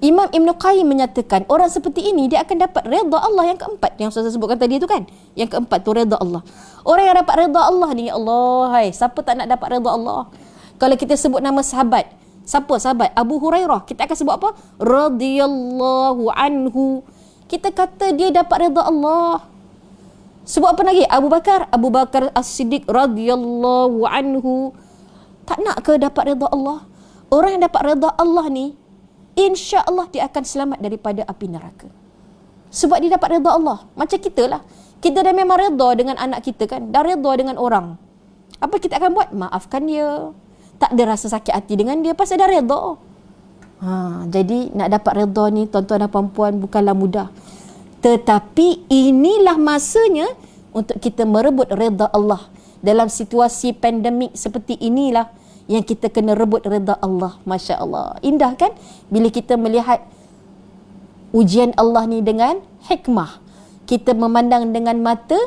Imam Ibn Qayyim menyatakan orang seperti ini dia akan dapat redha Allah yang keempat, yang saya sebutkan tadi tu kan. Yang keempat tu redha Allah. Orang yang dapat redha Allah ni, ya Allah, siapa tak nak dapat redha Allah? Kalau kita sebut nama sahabat, siapa sahabat? Abu Hurairah. Kita akan sebut apa? Radhiyallahu anhu. Kita kata dia dapat redha Allah. Sebut apa lagi? Abu Bakar As-Siddiq radhiyallahu anhu. Tak nak ke dapat redha Allah? Orang yang dapat redha Allah ni, insya-Allah dia akan selamat daripada api neraka. Sebab dia dapat redha Allah. Macam kita lah. Kita dah memang redha dengan anak kita kan. Dah redha dengan orang. Apa kita akan buat? Maafkan dia. Tak ada rasa sakit hati dengan dia pasal dah redha. Jadi nak dapat redha ni tuan-tuan dan puan-puan bukanlah mudah. Tetapi inilah masanya untuk kita merebut redha Allah. Dalam situasi pandemik seperti inilah yang kita kena rebut redha Allah. Masya Allah. Indah kan? Bila kita melihat ujian Allah ni dengan hikmah. Kita memandang dengan mata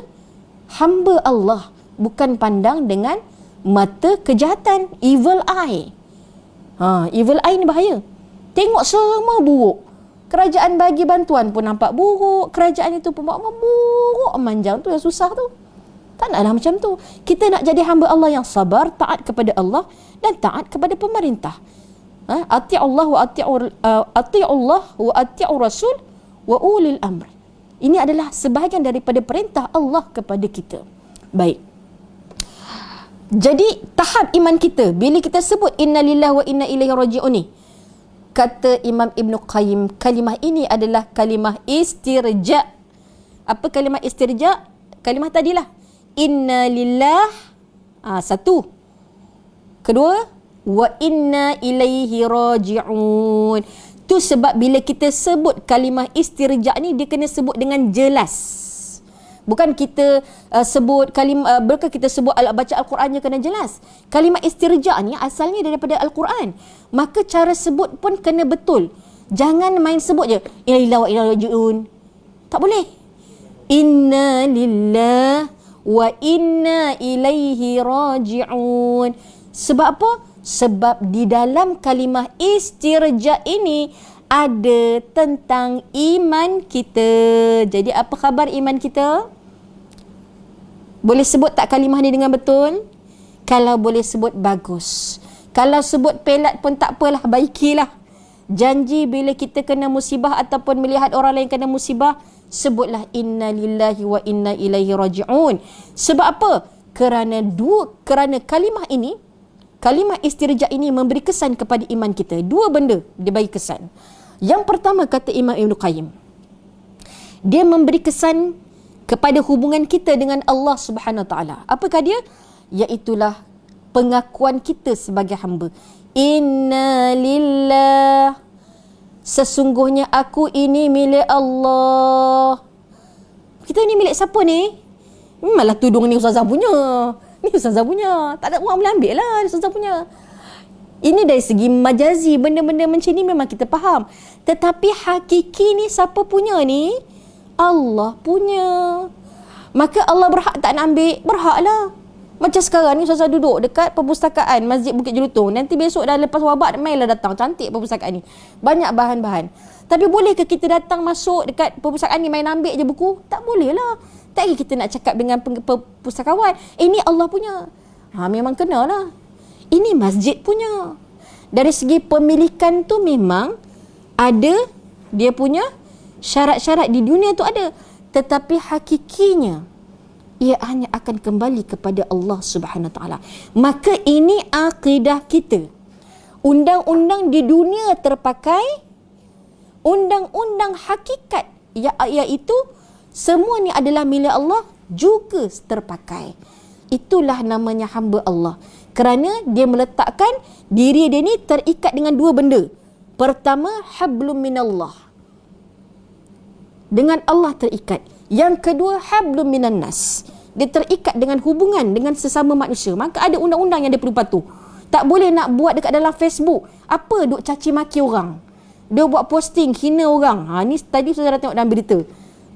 hamba Allah. Bukan pandang dengan mata kejahatan, evil eye. Evil eye ni bahaya. Tengok semua buruk. Kerajaan bagi bantuan pun nampak buruk. Kerajaan itu pun buruk manjang tu yang susah tu. Tak naklah macam tu. Kita nak jadi hamba Allah yang sabar, taat kepada Allah dan taat kepada pemerintah. Ati'ullah wa ati'u Rasul wa ulil amr. Ini adalah sebahagian daripada perintah Allah kepada kita. Baik. Jadi tahap iman kita bila kita sebut inna lillahi wa inna ilaihi raji'un ni, kata Imam Ibn Qayyim, kalimah ini adalah kalimah istirja. Apa kalimah istirja? Kalimah tadilah inna lillah, satu. Kedua, wa inna ilaihi raji'un. Tu sebab bila kita sebut kalimah istirja ni, dia kena sebut dengan jelas. Bukan kita sebut kalimah, bukan kita sebut baca Al-Qurannya kena jelas. Kalimah istirja ni asalnya daripada Al-Quran. Maka cara sebut pun kena betul. Jangan main sebut je inna lillahi wa inna ilaihi raji'un. Tak boleh. Inna lillahi wa inna ilaihi raji'un. Sebab apa? Sebab di dalam kalimah istirja ini ada tentang iman kita. Jadi apa khabar iman kita? Boleh sebut tak kalimah ni dengan betul? Kalau boleh sebut, bagus. Kalau sebut pelat pun tak apalah, baikilah. Janji bila kita kena musibah ataupun melihat orang lain kena musibah, sebutlah inna lillahi wa inna ilaihi raji'un. Sebab apa? Kerana kalimah ini, kalimah istirja ini memberi kesan kepada iman kita. Dua benda dia bagi kesan. Yang pertama, kata Imam Ibn Qayyim, dia memberi kesan kepada hubungan kita dengan Allah Subhanahu Wa Taala. Apakah dia? Iaitulah pengakuan kita sebagai hamba. Inna lillah, sesungguhnya aku ini milik Allah. Kita ni milik siapa ni? Malah tudung ni ustazah punya. Ni ustazah punya. Tak ada orang boleh ambil lah ustazah punya. Ini dari segi majazi, benda-benda macam ni memang kita faham. Tetapi hakiki ni siapa punya ni? Allah punya. Maka Allah berhak tak nak ambil? Berhak lah. Macam sekarang ni ustazah duduk dekat perpustakaan Masjid Bukit Jelutong. Nanti besok dah lepas wabak, mainlah datang. Cantik perpustakaan ni. Banyak bahan-bahan. Tapi boleh ke kita datang masuk dekat perpustakaan ni main ambil je buku? Tak boleh lah. Tak lagi kita nak cakap dengan pustakawan. Ini Allah punya. Memang kena lah. Ini masjid punya. Dari segi pemilikan tu memang ada dia punya syarat-syarat di dunia tu ada. Tetapi hakikinya ia hanya akan kembali kepada Allah Subhanahu Wa Taala. Maka ini akidah kita. Undang-undang di dunia terpakai, undang-undang hakikat iaitu semua ni adalah milik Allah juga terpakai. Itulah namanya hamba Allah. Kerana dia meletakkan diri dia ni terikat dengan dua benda. Pertama, hablum minallah. Dengan Allah terikat. Yang kedua, hablum minan nas. Dia terikat dengan hubungan dengan sesama manusia. Maka ada undang-undang yang dia perlu patuh. Tak boleh nak buat dekat dalam Facebook. Apa duk caci maki orang. Dia buat posting hina orang. Ni tadi saudara tengok dalam berita.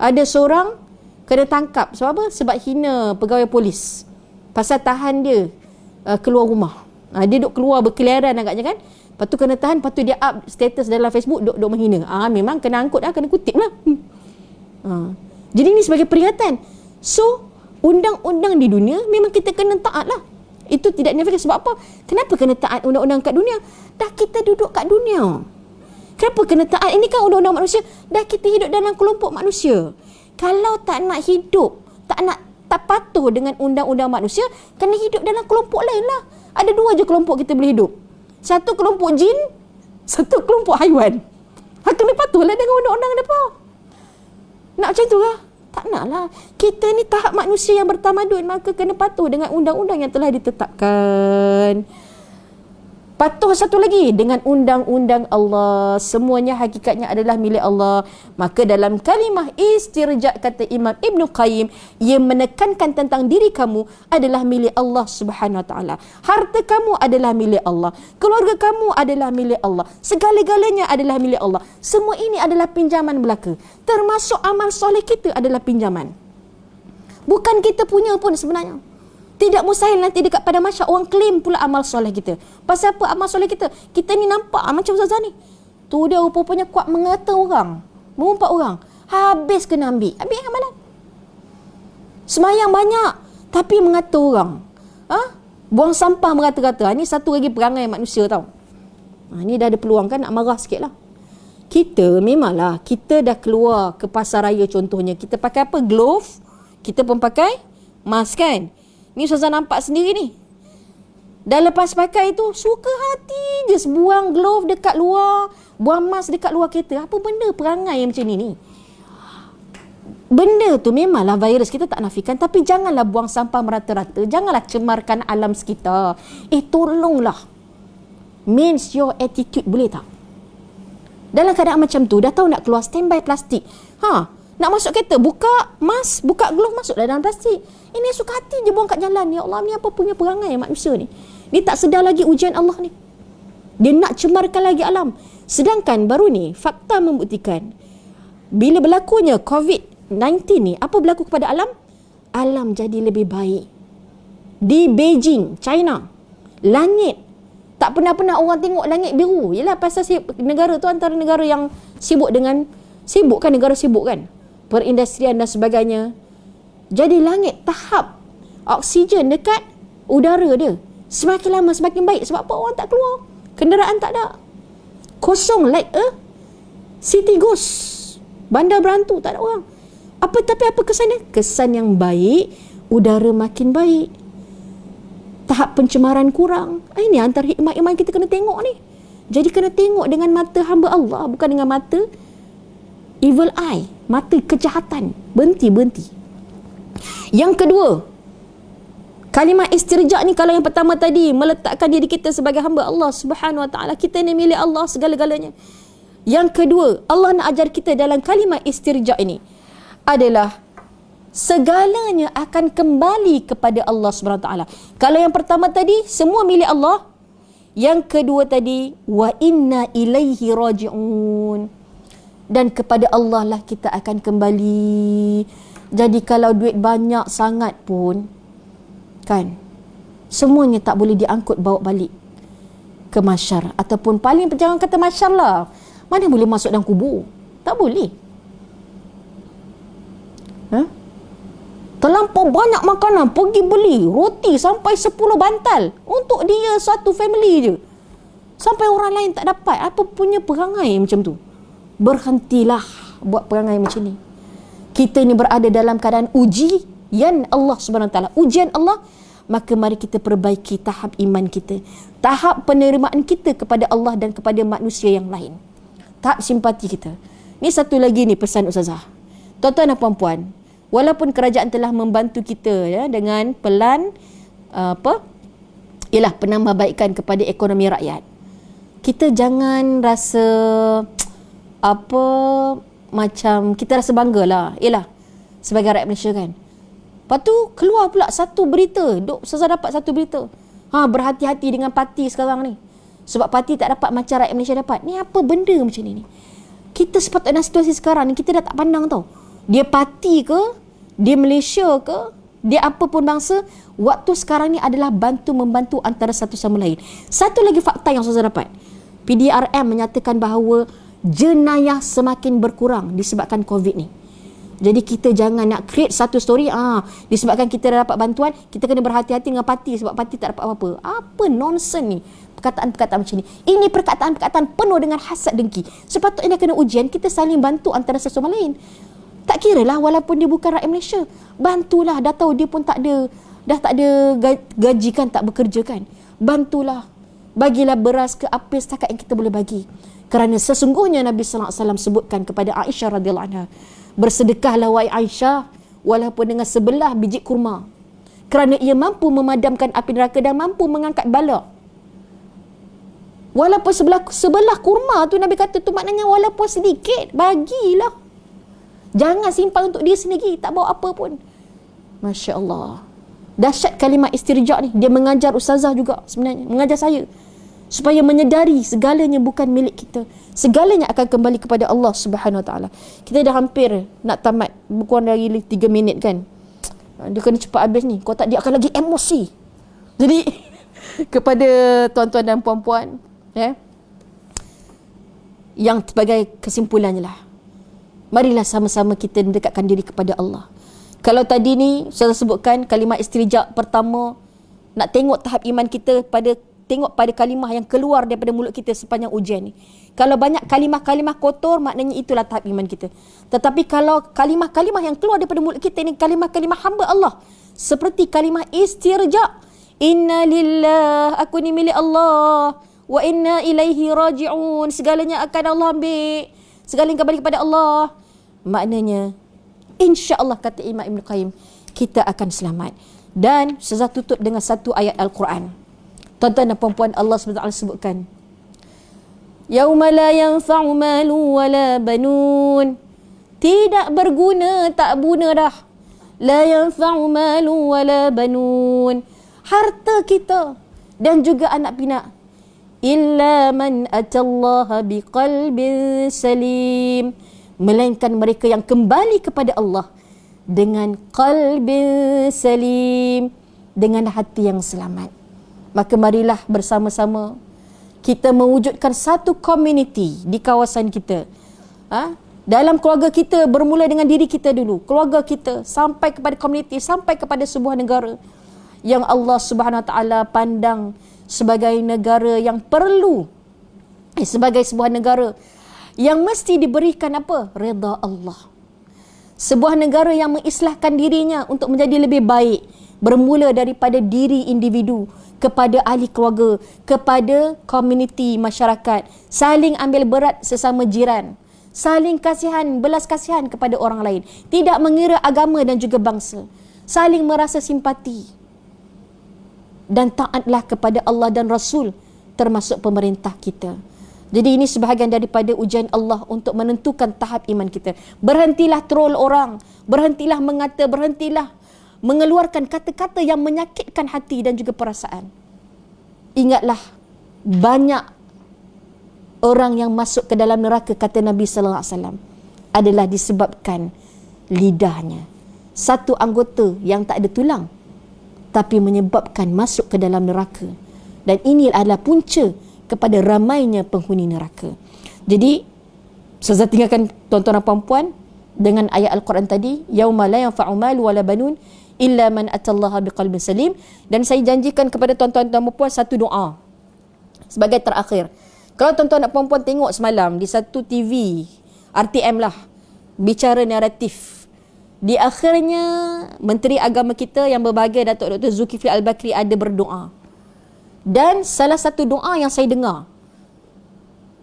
Ada seorang kena tangkap. Sebab apa? Sebab hina pegawai polis. Pasal tahan dia keluar rumah. Dia duk keluar berkeliaran agaknya kan. Lepas tu kena tahan. Lepas tu dia up status dalam Facebook duk menghina. Memang kena angkut lah. Kena kutip lah. Jadi ni sebagai peringatan. So, undang-undang di dunia memang kita kena taat lah. Itu tidak nafikan. Sebab apa? Kenapa kena taat undang-undang kat dunia? Dah kita duduk kat dunia. Kenapa kena taat? Ini kan undang-undang manusia. Dah kita hidup dalam kelompok manusia. Kalau tak nak hidup, tak patuh dengan undang-undang manusia, kena hidup dalam kelompok lain lah. Ada dua je kelompok kita boleh hidup. Satu kelompok jin, satu kelompok haiwan. Kena patuhlah dengan undang-undang depa. Nak macam tu lah? Tak nak lah. Kita ni tahap manusia yang bertamadun, maka kena patuh dengan undang-undang yang telah ditetapkan. Patuh satu lagi dengan undang-undang Allah. Semuanya hakikatnya adalah milik Allah. Maka dalam kalimah istirja, kata Imam Ibn Qayyim, ia menekankan tentang diri kamu adalah milik Allah Subhanahu Wa Taala. Harta kamu adalah milik Allah. Keluarga kamu adalah milik Allah. Segala-galanya adalah milik Allah. Semua ini adalah pinjaman belaka. Termasuk amal soleh kita adalah pinjaman. Bukan kita punya pun sebenarnya. Tidak mustahil nanti dekat pada masyarakat orang claim pula amal soleh kita. Pasal apa amal soleh kita? Kita ni nampak macam ustazah ni. Tu dia rupanya kuat mengata orang. Mengumpat orang. Habis kena ambil. Ambil amalan. Semayang banyak. Tapi mengata orang. Buang sampah merata-rata. Ni satu lagi perangai manusia tau. Ni dah ada peluang kan nak marah sikit lah. Kita memanglah. Kita dah keluar ke pasar raya contohnya. Kita pakai apa? Glove. Kita pun pakai mask kan. Ni ustazah nampak sendiri ni. Dah lepas pakai tu, suka hati je buang glove dekat luar, buang mask dekat luar kereta. Apa benda perangai macam ni? Benda tu memanglah virus, kita tak nafikan. Tapi janganlah buang sampah merata-rata. Janganlah cemarkan alam sekitar. Tolonglah. Means your attitude, boleh tak? Dalam keadaan macam tu, dah tahu nak keluar, standby plastik. Nak masuk kereta, buka mask, buka glove, masuk dalam plastik. Ini suka hati je buang kat jalan. Ya Allah, ni apa punya perangai manusia ni? Dia tak sedar lagi ujian Allah ni. Dia nak cemarkan lagi alam. Sedangkan baru ni, fakta membuktikan, bila berlakunya COVID-19 ni, apa berlaku kepada alam? Alam jadi lebih baik. Di Beijing, China, langit, tak pernah orang tengok langit biru. Yelah pasal negara tu antara negara yang sibuk kan, negara sibuk kan, perindustrian dan sebagainya. Jadi langit tahap oksigen dekat udara dia semakin lama semakin baik. Sebab apa? Orang tak keluar, kenderaan tak ada, kosong like a city ghost, bandar berantu, tak ada orang. Tapi apa kesannya? Kesan yang baik, udara makin baik, tahap pencemaran kurang. Ini antara hikmah iman kita kena tengok ni. Jadi kena tengok dengan mata hamba Allah, bukan dengan mata evil eye, mata kejahatan. Berhenti. Yang kedua, kalimah istirja ni, kalau yang pertama tadi meletakkan diri kita sebagai hamba Allah Subhanahu Wa Taala, kita ni milik Allah segala-galanya. Yang kedua, Allah nak ajar kita dalam kalimah istirja ini adalah segalanya akan kembali kepada Allah Subhanahu Wa Taala. Kalau yang pertama tadi semua milik Allah, yang kedua tadi wa inna ilaihi raji'un, dan kepada Allah lah kita akan kembali. Jadi kalau duit banyak sangat pun kan, semuanya tak boleh diangkut bawa balik ke mahsyar, ataupun paling jangan kata mahsyar lah, mana boleh masuk dalam kubur, tak boleh. Terlampau banyak makanan, pergi beli roti sampai 10 bantal untuk dia satu family je, sampai orang lain tak dapat. Apa punya perangai macam tu? Berhentilah buat perangai macam ni. Kita ni berada dalam keadaan ujian Allah Subhanahu Wa Taala, ujian Allah. Maka mari kita perbaiki tahap iman kita, tahap penerimaan kita kepada Allah dan kepada manusia yang lain, tahap simpati kita. Ni satu lagi ni pesan Ustazah. Tuan-tuan dan puan-puan, walaupun kerajaan telah membantu kita ya dengan pelan penambahbaikan kepada ekonomi rakyat, kita jangan rasa macam kita rasa banggalah. Yalah, sebagai rakyat Malaysia kan. Lepas tu keluar pula satu berita, Ustazah dapat satu berita. Berhati-hati dengan parti sekarang ni, sebab parti tak dapat macam rakyat Malaysia dapat. Ni apa benda macam ni? Kita sepatutnya situasi sekarang ni kita dah tak pandang tau. Dia parti ke, dia Malaysia ke, dia apa pun bangsa, waktu sekarang ni adalah bantu-membantu antara satu sama lain. Satu lagi fakta yang saya dapat, PDRM menyatakan bahawa jenayah semakin berkurang disebabkan COVID ni. Jadi kita jangan nak create satu story, disebabkan kita dah dapat bantuan, kita kena berhati-hati dengan parti sebab parti tak dapat apa-apa. Apa nonsense ni, perkataan-perkataan macam ni. Ini perkataan-perkataan penuh dengan hasad dengki. Sepatutnya kena ujian, kita saling bantu antara satu sama lain. Tak kira lah walaupun dia bukan rakyat Malaysia, bantulah. Dah tahu dia pun dah tak ada gaji kan, tak bekerja kan, bantulah. Bagilah beras ke apa setakat yang kita boleh bagi. Kerana sesungguhnya Nabi sallallahu alaihi wasallam sebutkan kepada Aisyah radhiyallahu anha, bersedekahlah wahai Aisyah walaupun dengan sebelah biji kurma, kerana ia mampu memadamkan api neraka dan mampu mengangkat bala. Walaupun sebelah kurma tu, Nabi kata tu maknanya walaupun sedikit, bagilah. Jangan simpan untuk dia sendiri, tak bawa apa pun. Masya Allah. Dahsyat kalimah istirja ni. Dia mengajar Ustazah juga sebenarnya, mengajar saya, supaya menyedari segalanya bukan milik kita. Segalanya akan kembali kepada Allah Subhanahu Wa Taala. Kita dah hampir nak tamat, kurang dari 3 minit kan. Dia kena cepat habis ni, kalau tak dia akan lagi emosi. Jadi kepada tuan-tuan dan puan-puan, yang sebagai kesimpulannya lah, marilah sama-sama kita mendekatkan diri kepada Allah. Kalau tadi ni saya sebutkan kalimah istirja pertama, nak tengok tahap iman kita tengok pada kalimah yang keluar daripada mulut kita sepanjang ujian ni. Kalau banyak kalimah-kalimah kotor, maknanya itulah tahap iman kita. Tetapi kalau kalimah-kalimah yang keluar daripada mulut kita ni kalimah-kalimah hamba Allah, seperti kalimah istirja, inna lillah, aku ni milik Allah, wa inna ilaihi raji'un, segalanya akan Allah ambil, segalanya kembali kepada Allah, maknanya insya-Allah, kata Imam Ibn Qayyim, kita akan selamat. Dan saya tutup dengan satu ayat Al-Quran. Tuan-tuan dan puan-puan, Allah SWT sebutkan, yauma la yanfa'u malu wala banun, tidak berguna, tak guna dah. La yanfa'u malu wala banun, harta kita dan juga anak pinak, illa man atallaha biqalbin salim, melainkan mereka yang kembali kepada Allah dengan qalbin salim, dengan hati yang selamat. Maka marilah bersama-sama kita mewujudkan satu community di kawasan kita. Dalam keluarga kita, bermula dengan diri kita dulu, keluarga kita, sampai kepada community, sampai kepada sebuah negara yang Allah Subhanahu Wa Taala pandang sebagai negara yang perlu, sebagai sebuah negara yang mesti diberikan apa? Redha Allah. Sebuah negara yang mengislahkan dirinya untuk menjadi lebih baik, bermula daripada diri individu, kepada ahli keluarga, kepada komuniti masyarakat, saling ambil berat sesama jiran, saling kasihan, belas kasihan kepada orang lain, tidak mengira agama dan juga bangsa, saling merasa simpati dan taatlah kepada Allah dan Rasul, termasuk pemerintah kita. Jadi ini sebahagian daripada ujian Allah untuk menentukan tahap iman kita. Berhentilah troll orang, berhentilah mengata, berhentilah mengeluarkan kata-kata yang menyakitkan hati dan juga perasaan. Ingatlah, banyak orang yang masuk ke dalam neraka, kata Nabi sallallahu alaihi wasallam, adalah disebabkan lidahnya. Satu anggota yang tak ada tulang tapi menyebabkan masuk ke dalam neraka. Dan ini adalah punca kepada ramainya penghuni neraka. Jadi saya tinggalkan tuan-tuan dan puan-puan dengan ayat Al-Quran tadi, yauma la yanfa'u malu wala banun illa man atallaha biqalbin salim. Dan saya janjikan kepada tuan-tuan dan puan-puan satu doa sebagai terakhir. Kalau tuan-tuan dan puan-puan tengok semalam di satu TV RTM lah, bicara naratif, di akhirnya Menteri Agama kita yang berbahagia Datuk Dr. Zulkifli Al-Bakri ada berdoa. Dan salah satu doa yang saya dengar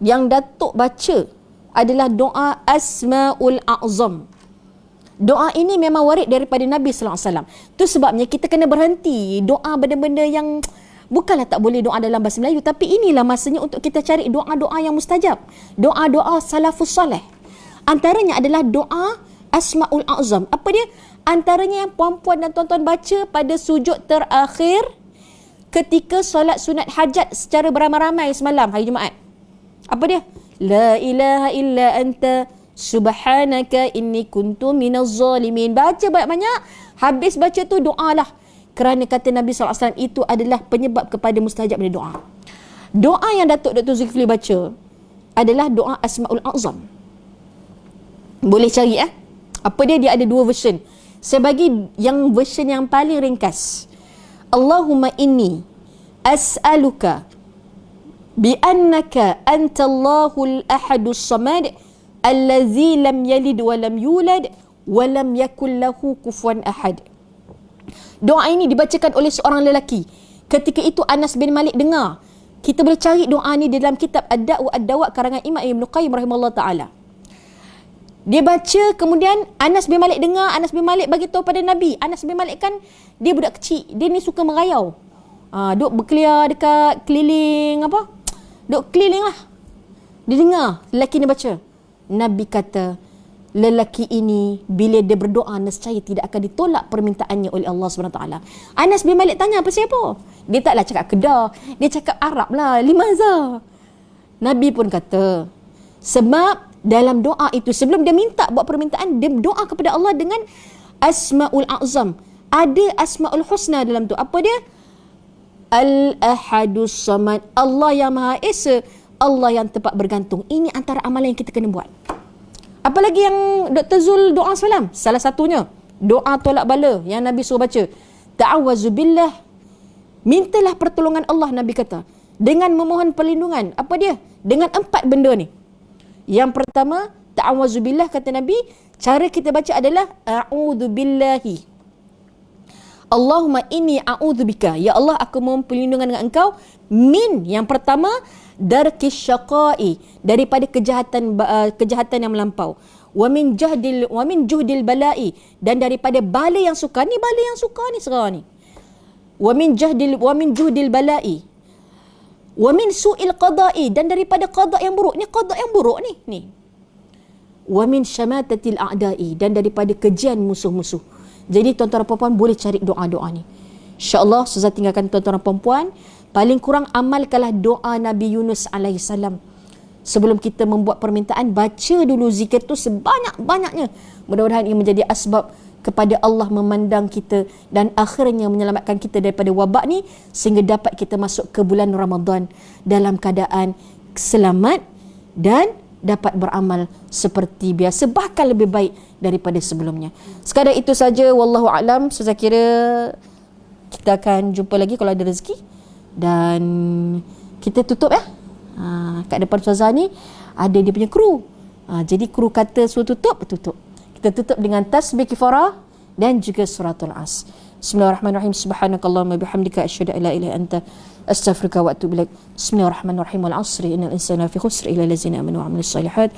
yang Datuk baca adalah doa Asmaul A'zam. Doa ini memang warid daripada Nabi sallallahu alaihi wasallam. Itu sebabnya kita kena berhenti doa benda-benda yang bukanlah tak boleh doa dalam bahasa Melayu, tapi inilah masanya untuk kita cari doa-doa yang mustajab, doa-doa salafus soleh. Antaranya adalah doa Asmaul A'zam. Apa dia? Antaranya yang puan-puan dan tuan-tuan baca pada sujud terakhir ketika solat sunat hajat secara beramai-ramai semalam hari Jumaat. Apa dia? La ilaha illa anta subhanaka inni kuntu minaz zalimin. Baca banyak-banyak, habis baca tu doalah. Kerana kata Nabi SAW itu adalah penyebab kepada mustajabnya doa. Doa yang Datuk Dr. Zulkifli baca adalah doa Asmaul A'zam. Boleh cari apa dia? Dia ada dua version. Saya bagi yang version yang paling ringkas. Allahumma inni as'aluka bi'annaka antallahul ahadus samad allazi lam yalid wa lam yulad wa lam yakul lahu kufuwan ahad. Doa ini dibacakan oleh seorang lelaki. Ketika itu Anas bin Malik dengar. Kita boleh cari doa ni di dalam kitab Ad-Da'u Ad-Dawa karangan Imam Ibn Qayyim rahimahullah ta'ala. Dia baca, kemudian Anas bin Malik dengar, Anas bin Malik bagi tahu pada Nabi. Anas bin Malik kan dia budak kecil, dia ni suka merayau. Duk berkeliar dekat keliling duk keliling lah. Dia dengar lelaki ni baca. Nabi kata, lelaki ini bila dia berdoa nescaya tidak akan ditolak permintaannya oleh Allah SWT. Anas bin Malik tanya, apa siapa? Dia taklah cakap Kedah, dia cakap Arab lah, limaza. Nabi pun kata, sebab dalam doa itu, sebelum dia minta buat permintaan, dia doa kepada Allah dengan Asmaul A'zam. Ada Asmaul Husna dalam tu. Apa dia? Al-Ahadus Samad, Allah yang Maha Esa, Allah yang tempat bergantung. Ini antara amalan yang kita kena buat. Apalagi yang Dr. Zul doa semalam, salah satunya doa tolak bala yang Nabi suruh baca. Ta'awwazu billah, mintalah pertolongan Allah, Nabi kata, dengan memohon perlindungan. Apa dia? Dengan 4 benda ni. Yang pertama, ta'awwazu billah, kata Nabi, cara kita baca adalah a'udzu billahi. Allahumma inni a'udzu bika, ya Allah aku mohon perlindungan dengan engkau, min, yang pertama, darkis syaqai, daripada kejahatan yang melampau, wa min juhdil balai, dan daripada bala yang suka ni, bala yang suka ni sekarang ni, wa min juhdil balai, wa min su'il qada'i, dan daripada qada' yang buruk ni, qada' yang buruk ni, wa min syamatatil a'da'i, dan daripada kejian musuh-musuh. Jadi tuan-tuan dan puan-puan boleh cari doa-doa ni. InsyaAllah saya tinggalkan tuan-tuan dan puan-puan, paling kurang amalkanlah doa Nabi Yunus AS. Sebelum kita membuat permintaan, baca dulu zikir tu sebanyak-banyaknya. Mudah-mudahan ia menjadi asbab kepada Allah memandang kita dan akhirnya menyelamatkan kita daripada wabak ni, sehingga dapat kita masuk ke bulan Ramadan dalam keadaan selamat dan dapat beramal seperti biasa, bahkan lebih baik daripada sebelumnya. Sekadar itu saja, wallahu a'lam. Saya kira kita akan jumpa lagi kalau ada rezeki, dan kita tutup kat depan Ustazah ni ada dia punya kru. Jadi kru kata suruh tutup. Kita tutup dengan tasbih kifarah dan juga suratul As. Bismillahirrahmanirrahim. Subhanakallahumma bihamdika asyhadu an la ilaha illa anta astaghfiruka wa atubu ilaik. Bismillahirrahmanirrahim. Wal 'asri innal insana fi khusr illa allazina amanu wa 'amilus solihat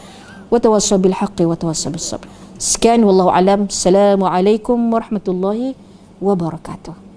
wa tawassaw bil haqqi wa tawassaw bis sabr. Sekian wallahu alam. Assalamualaikum warahmatullahi wabarakatuh.